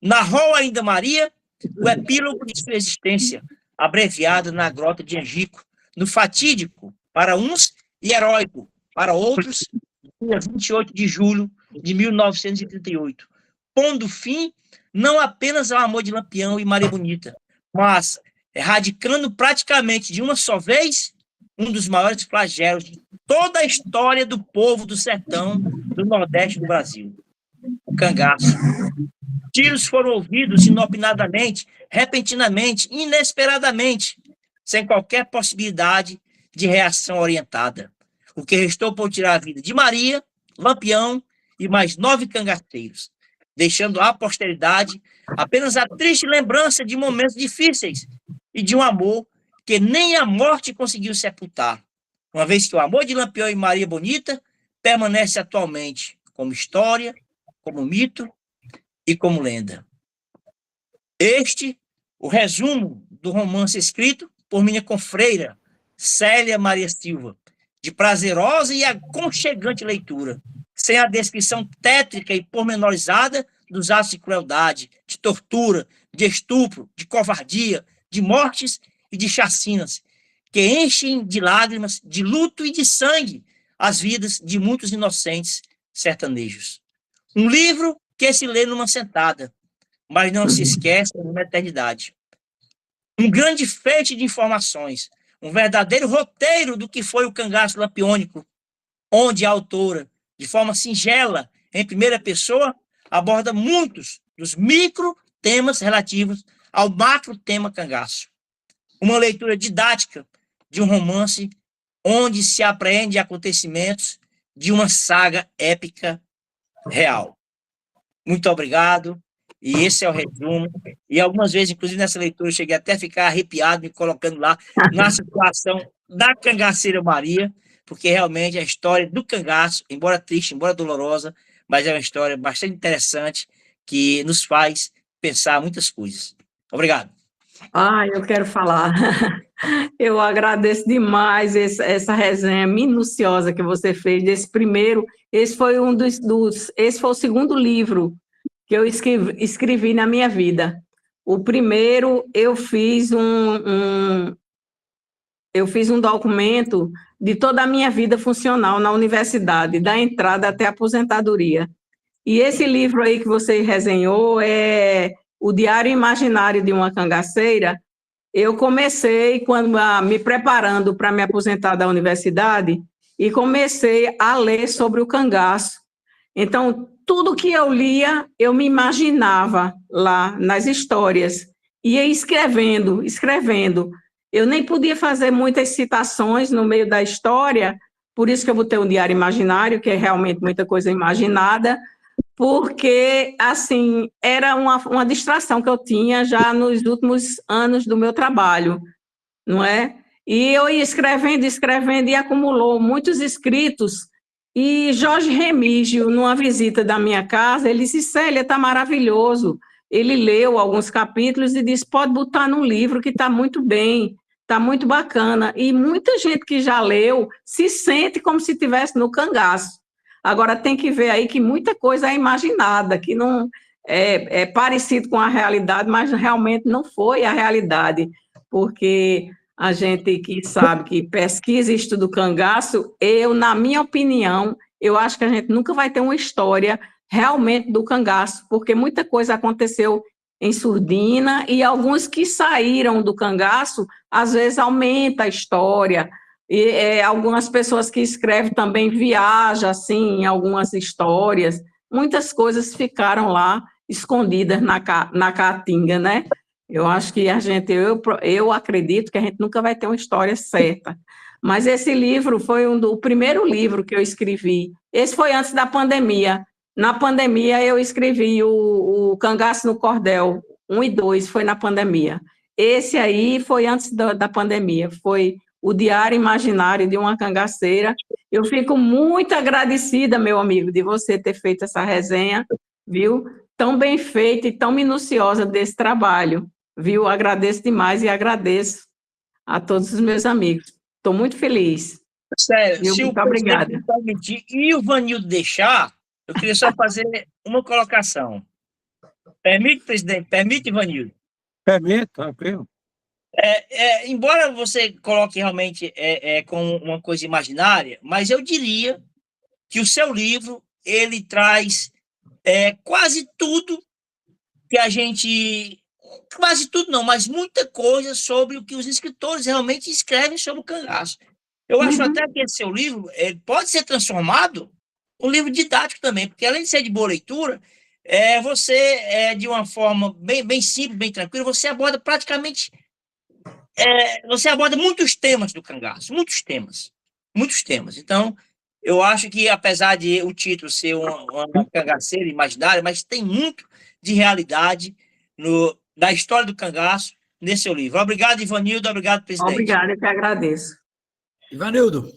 Speaker 7: Narrou ainda Maria o epílogo de sua existência, abreviado na grota de Angico, no fatídico para uns e heróico para outros, dia 28 de julho de 1938, pondo fim não apenas ao amor de Lampião e Maria Bonita, mas erradicando praticamente de uma só vez um dos maiores flagelos de toda a história do povo do sertão do Nordeste do Brasil, o cangaço. Tiros foram ouvidos inopinadamente, repentinamente, inesperadamente, sem qualquer possibilidade de reação orientada. O que restou por tirar a vida de Maria, Lampião e mais 9 cangaceiros, deixando à posteridade apenas a triste lembrança de momentos difíceis e de um amor que nem a morte conseguiu sepultar, uma vez que o amor de Lampião e Maria Bonita permanece atualmente como história, como mito e como lenda. Este, o resumo do romance escrito por minha confreira, Célia Maria Silva, de prazerosa e aconchegante leitura, sem a descrição tétrica e pormenorizada dos atos de crueldade, de tortura, de estupro, de covardia, de mortes e de chacinas, que enchem de lágrimas, de luto e de sangue as vidas de muitos inocentes sertanejos. Um livro que se lê numa sentada, mas não se esquece numa eternidade. Um grande feixe de informações, um verdadeiro roteiro do que foi o cangaço lampiônico, onde a autora, de forma singela, em primeira pessoa, aborda muitos dos micro-temas relativos ao macro-tema cangaço. Uma leitura didática de um romance onde se apreende acontecimentos de uma saga épica real. Muito obrigado. E esse é o resumo. E algumas vezes, inclusive nessa leitura, eu cheguei até a ficar arrepiado, me colocando lá na situação da cangaceira Maria, porque realmente a história do cangaço, embora triste, embora dolorosa, mas é uma história bastante interessante que nos faz pensar muitas coisas. Obrigado.
Speaker 6: Eu quero falar. Eu agradeço demais essa resenha minuciosa que você fez desse primeiro. Esse foi esse foi o segundo livro que eu escrevi na minha vida. O primeiro, eu fiz um documento de toda a minha vida funcional na universidade, da entrada até a aposentadoria. E esse livro aí que você resenhou é O Diário Imaginário de uma Cangaceira. Eu comecei me preparando para me aposentar da universidade e comecei a ler sobre o cangaço. Então, tudo que eu lia, eu me imaginava lá nas histórias. Ia escrevendo. Eu nem podia fazer muitas citações no meio da história, por isso que eu botei um diário imaginário, que é realmente muita coisa imaginada, porque, assim, era uma distração que eu tinha já nos últimos anos do meu trabalho, não é? E eu ia escrevendo, e acumulou muitos escritos. E Jorge Remígio, numa visita da minha casa, ele disse: Célia, está maravilhoso. Ele leu alguns capítulos e disse: pode botar num livro que está muito bem, está muito bacana. E muita gente que já leu se sente como se estivesse no cangaço. Agora, tem que ver aí que muita coisa é imaginada, que não é parecido com a realidade, mas realmente não foi a realidade, porque a gente que sabe, que pesquisa e estuda o cangaço, na minha opinião, eu acho que a gente nunca vai ter uma história realmente do cangaço, porque muita coisa aconteceu em surdina, e alguns que saíram do cangaço, às vezes aumenta a história, e algumas pessoas que escrevem também viajam, assim, em algumas histórias, muitas coisas ficaram lá escondidas na caatinga, né? Eu acho que eu acredito que a gente nunca vai ter uma história certa. Mas esse livro foi o primeiro livro que eu escrevi. Esse foi antes da pandemia. Na pandemia eu escrevi o Cangaço no Cordel, 1 e 2, foi na pandemia. Esse aí foi antes da pandemia, foi o Diário Imaginário de uma Cangaceira. Eu fico muito agradecida, meu amigo, de você ter feito essa resenha, viu? Tão bem feita e tão minuciosa desse trabalho, viu? Agradeço demais e agradeço a todos os meus amigos. Estou muito feliz.
Speaker 7: Sério,
Speaker 6: Viu?
Speaker 7: se o
Speaker 6: Muito
Speaker 7: presidente
Speaker 6: obrigada.
Speaker 7: me permitir e o Vanildo deixar, eu queria só fazer uma colocação. Permite, presidente? Permite, Vanildo?
Speaker 2: Permito, tranquilo.
Speaker 7: Embora você coloque realmente como uma coisa imaginária, mas eu diria que o seu livro ele traz quase tudo que a gente... Quase tudo não, mas muita coisa sobre o que os escritores realmente escrevem sobre o cangaço. Eu acho até que esse seu livro pode ser transformado um livro didático também, porque além de ser de boa leitura, você, de uma forma bem simples, bem tranquila, você aborda praticamente... você aborda muitos temas do cangaço, muitos temas. Então, eu acho que, apesar de o título ser uma cangaceira imaginária, mas tem muito de realidade da história do cangaço nesse seu livro. Obrigado, Ivanildo. Obrigado, presidente.
Speaker 6: Obrigada, eu que agradeço.
Speaker 1: Ivanildo.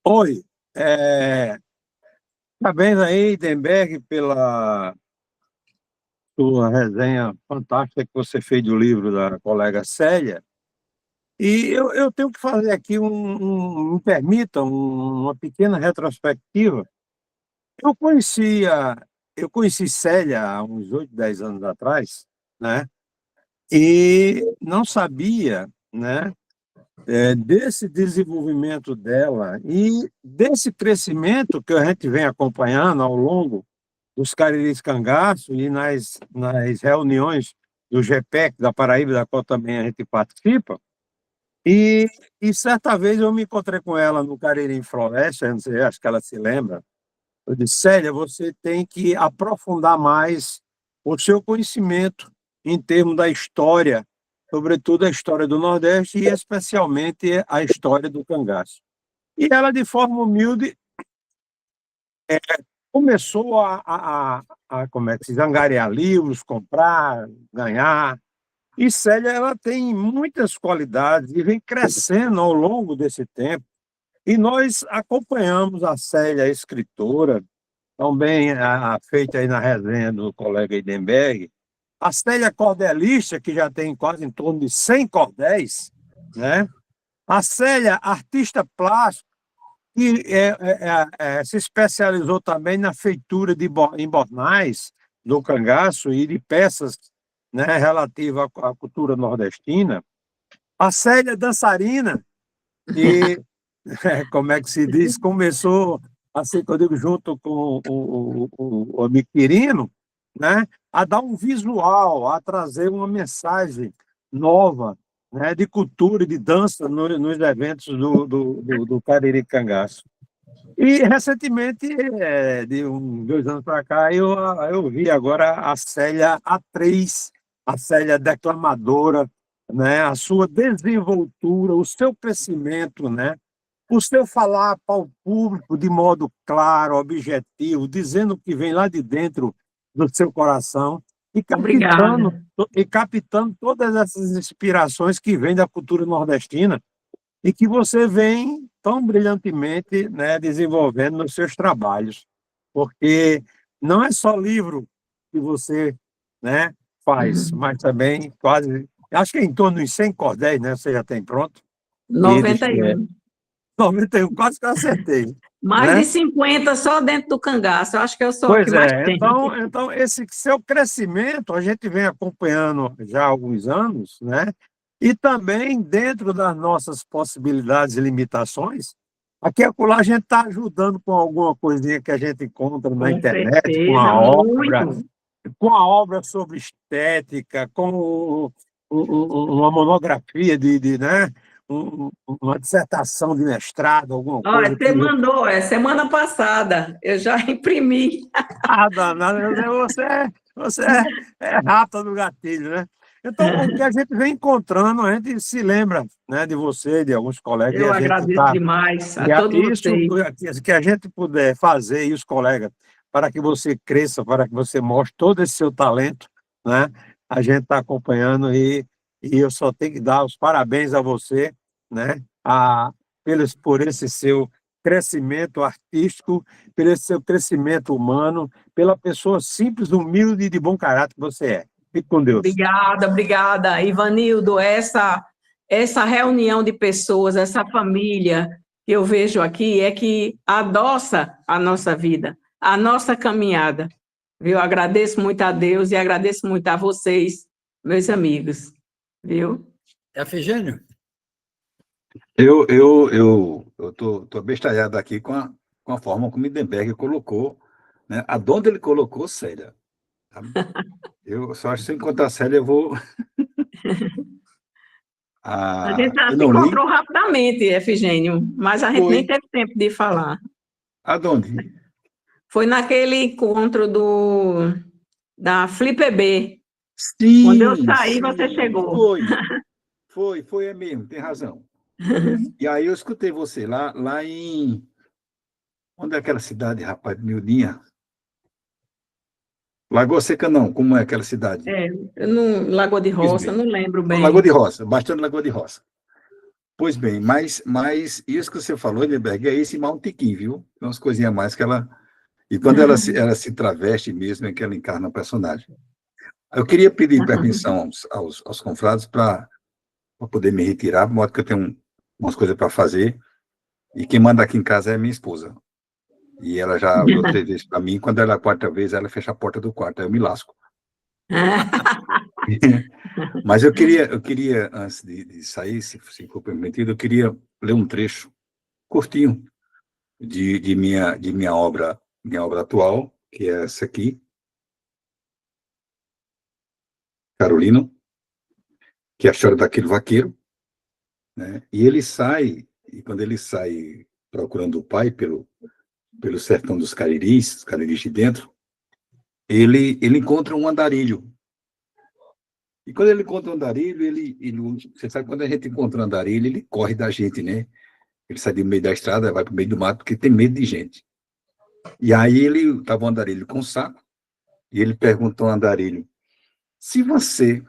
Speaker 2: Oi. Parabéns aí, Idenberg, pela sua resenha fantástica que você fez do livro da colega Célia. E eu tenho que fazer aqui, me permita, uma pequena retrospectiva. Eu conheci Célia há uns 8, 10 anos atrás, né? E não sabia, né, desse desenvolvimento dela e desse crescimento que a gente vem acompanhando ao longo dos Cariris Cangaço e nas reuniões do GPEC da Paraíba, da qual também a gente participa. E certa vez eu me encontrei com ela no Cariri Floresta, não sei, acho que ela se lembra. Eu disse: Célia, você tem que aprofundar mais o seu conhecimento em termos da história, sobretudo a história do Nordeste e especialmente a história do cangaço. E ela, de forma humilde, começou a como é que se diz, angariar livros, comprar, ganhar. E Célia, ela tem muitas qualidades e vem crescendo ao longo desse tempo. E nós acompanhamos a Célia, a escritora, também feita aí na resenha do colega Idenberg, a Célia cordelista, que já tem quase em torno de 100 cordéis, né? A Célia, artista plástico, que se especializou também na feitura em bornais do cangaço e de peças, né, relativa à cultura nordestina. A Célia dançarina, que, como é que se diz, começou, assim que eu digo, junto com o amigo Quirino, né, a dar um visual, a trazer uma mensagem nova, né, de cultura e de dança nos eventos do Cariri Cangaço. E, recentemente, de 2 anos para cá, eu vi agora a Célia atriz, a Célia declamadora, né, a sua desenvoltura, o seu crescimento, né, o seu falar para o público de modo claro, objetivo, dizendo o que vem lá de dentro do seu coração e captando todas essas inspirações que vêm da cultura nordestina e que você vem tão brilhantemente, né, desenvolvendo nos seus trabalhos. Porque não é só livro que você, né, faz, mas também quase, acho que é em torno de 100 cordéis, né, você já tem pronto?
Speaker 6: 91.
Speaker 2: 91, quase que eu acertei.
Speaker 6: Mais
Speaker 2: né?
Speaker 6: de 50 só dentro do cangaço. Eu acho que eu sou a que mais tem.
Speaker 2: Então, esse seu crescimento a gente vem acompanhando já há alguns anos, né? E também dentro das nossas possibilidades e limitações, aqui e acolá a gente está ajudando com alguma coisinha que a gente encontra na internet,
Speaker 6: certeza,
Speaker 2: com a obra sobre estética, com uma monografia né? Uma dissertação de mestrado, alguma coisa.
Speaker 6: Olha, você mandou, semana passada, eu já imprimi.
Speaker 2: Danada, você é rata do gatilho, né? Então, o que a gente vem encontrando, a gente se lembra, né, de você, de alguns colegas.
Speaker 6: Eu agradeço demais a todos vocês.
Speaker 2: Que a gente puder fazer, e os colegas, para que você cresça, para que você mostre todo esse seu talento, né? A gente está acompanhando e E eu só tenho que dar os parabéns a você, né? Por esse seu crescimento artístico, pelo esse seu crescimento humano, pela pessoa simples, humilde e de bom caráter que você é. Fique com Deus.
Speaker 6: Obrigada, Ivanildo. Essa reunião de pessoas, essa família que eu vejo aqui é que adoça a nossa vida, a nossa caminhada. Viu? Agradeço muito a Deus e agradeço muito a vocês, meus amigos. Viu?
Speaker 1: Efigênio?
Speaker 5: Eu tô abestalhado aqui com a forma como Lindenberg colocou, né? Aonde ele colocou Célia. Sabe? Eu só acho que se eu encontrar a Célia, eu vou.
Speaker 6: A gente
Speaker 5: Eu
Speaker 6: se
Speaker 5: não li.
Speaker 6: encontrou rapidamente, Efigênio, mas a gente
Speaker 5: Foi.
Speaker 6: nem teve tempo de falar.
Speaker 5: Aonde?
Speaker 6: Foi naquele encontro da FliPB.
Speaker 5: Sim.
Speaker 6: Quando eu saí,
Speaker 5: sim,
Speaker 6: você chegou.
Speaker 5: Foi, é mesmo, tem razão. E aí eu escutei você lá em. Onde é aquela cidade, rapaz, miudinha? Lagoa Seca, não. Como é aquela cidade?
Speaker 6: Lagoa de Roça, não lembro bem.
Speaker 5: Lagoa de Roça, bastante Lagoa de Roça. Pois bem, mas isso que você falou, Lindenberg, é esse Maltiquim, viu? Tem umas coisinhas a mais que ela. E quando ela se traveste mesmo, é que ela encarna o personagem. Eu queria pedir permissão aos confrades para poder me retirar, de modo que eu tenho umas coisas para fazer. E quem manda aqui em casa é a minha esposa. E ela já olhou 3 vezes para mim, quando ela é a 4ª vez, ela fecha a porta do quarto, aí eu me lasco. Mas eu queria antes de sair, se for permitido, eu queria ler um trecho curtinho de minha obra atual, que é essa aqui, Carolino, que é a história daquele vaqueiro, né? E quando ele sai procurando o pai pelo sertão dos Cariris de dentro, ele encontra um andarilho. E quando ele encontra um andarilho, você sabe, quando a gente encontra um andarilho, ele corre da gente, né? Ele sai do meio da estrada, vai para o meio do mato, porque tem medo de gente. E aí ele estava um andarilho com um saco, e ele perguntou ao andarilho: se você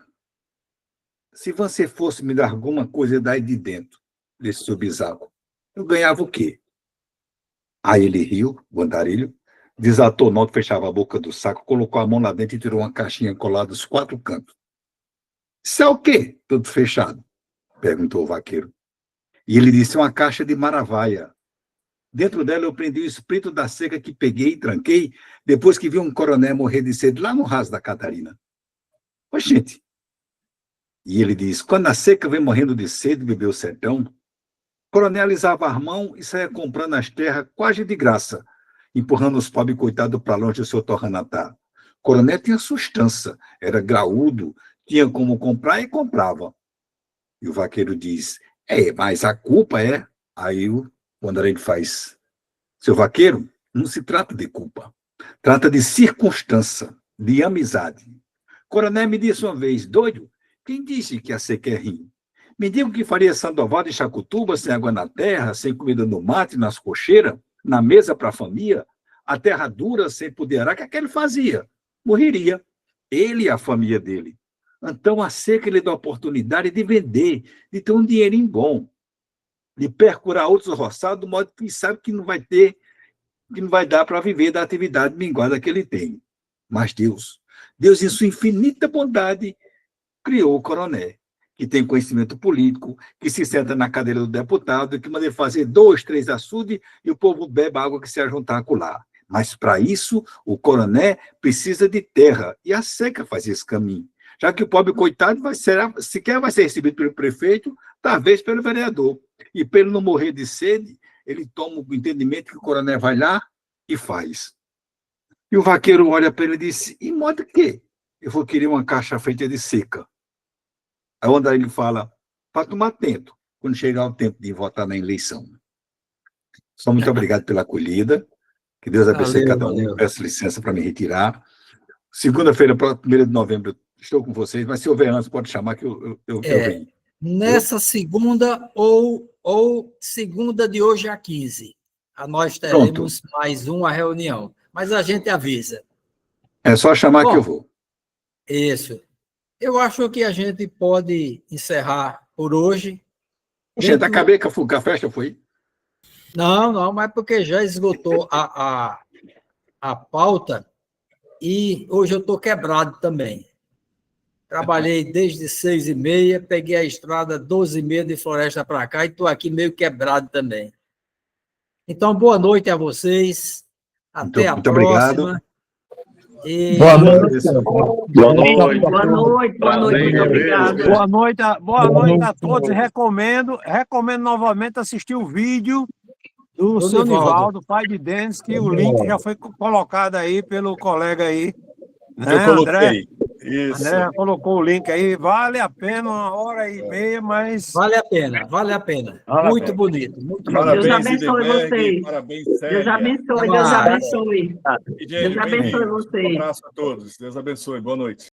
Speaker 5: fosse me dar alguma coisa daí de dentro, desse seu bisaco, eu ganhava o quê? Aí ele riu, o andarilho, desatou o nó que fechava a boca do saco, colocou a mão lá dentro e tirou uma caixinha colada dos 4 cantos. Isso é o quê? Tudo fechado? Perguntou o vaqueiro. E ele disse: uma caixa de maravaia. Dentro dela eu prendi o espírito da seca que peguei e tranquei depois que vi um coronel morrer de sede lá no Raso da Catarina. Ô, gente. E ele diz: quando a seca vem morrendo de sede, bebeu o sertão, coronel alisava a mão e saía comprando as terras quase de graça, empurrando os pobres coitados para longe do seu torranatar. Coronel tinha sustância, era graúdo, tinha como comprar e comprava. E o vaqueiro diz: mas a culpa é... Aí o andarilho faz: seu vaqueiro, não se trata de culpa, trata de circunstância, de amizade. Coronel me disse uma vez: doido, quem disse que a seca é ruim? Me diga o que faria Sandoval de Chacutuba sem água na terra, sem comida no mate, nas cocheiras, na mesa para a família, a terra dura, sem poder arar, o que é que ele fazia? Morreria, ele e a família dele. Então a seca lhe dá a oportunidade de vender, de ter um dinheirinho bom, de percurar outros roçados, do modo que sabe que não vai dar para viver da atividade minguada que ele tem. Mas Deus, em sua infinita bondade, criou o coronel, que tem conhecimento político, que se senta na cadeira do deputado, que manda ele fazer 2, 3 açudes e o povo bebe a água que se ajuntar acolá. Mas, para isso, o coronel precisa de terra, e a seca faz esse caminho. Já que o pobre coitado sequer vai ser recebido pelo prefeito, talvez pelo vereador. E para ele não morrer de sede, ele toma o entendimento que o coronel vai lá e faz. E o vaqueiro olha para ele e diz: e modo que eu vou querer uma caixa feita de seca? Aí o andarilho fala: para tomar atento, quando chegar o tempo de votar na eleição. Só muito obrigado pela acolhida. Que Deus abençoe cada um. Valeu. Peço licença para me retirar. Segunda-feira, 1º de novembro, estou com vocês, mas se houver antes, pode chamar que eu venho.
Speaker 1: Nessa segunda ou segunda de hoje a 15, nós teremos mais uma reunião. Mas a gente avisa.
Speaker 5: É só chamar que eu vou.
Speaker 1: Isso. eu acho que a gente pode encerrar por hoje.
Speaker 5: Gente, acabei com a festa, foi?
Speaker 1: Não, mas porque já esgotou a pauta e hoje eu estou quebrado também. Trabalhei desde 6h30, peguei a estrada 12h30 de Floresta para cá e estou aqui meio quebrado também. Então, boa noite a vocês. Até a
Speaker 5: muito
Speaker 1: próxima.
Speaker 5: Obrigado.
Speaker 1: E...
Speaker 3: Boa noite.
Speaker 9: Boa noite.
Speaker 6: Boa noite, muito obrigada.
Speaker 2: Boa noite a todos. Recomendo novamente assistir o vídeo do seu Nivaldo, pai de Denis, que o link já foi colocado aí pelo colega aí. Né,
Speaker 11: Eu coloquei.
Speaker 2: André?
Speaker 11: Isso.
Speaker 2: André colocou o link aí. Vale a pena, 1h30, mas...
Speaker 1: Vale a pena, vale a pena. Muito bonito, muito bonito.
Speaker 6: Deus abençoe vocês.
Speaker 11: Parabéns,
Speaker 6: Deus abençoe, Deus abençoe. Deus abençoe vocês.
Speaker 11: Um abraço a todos. Deus abençoe. Boa noite.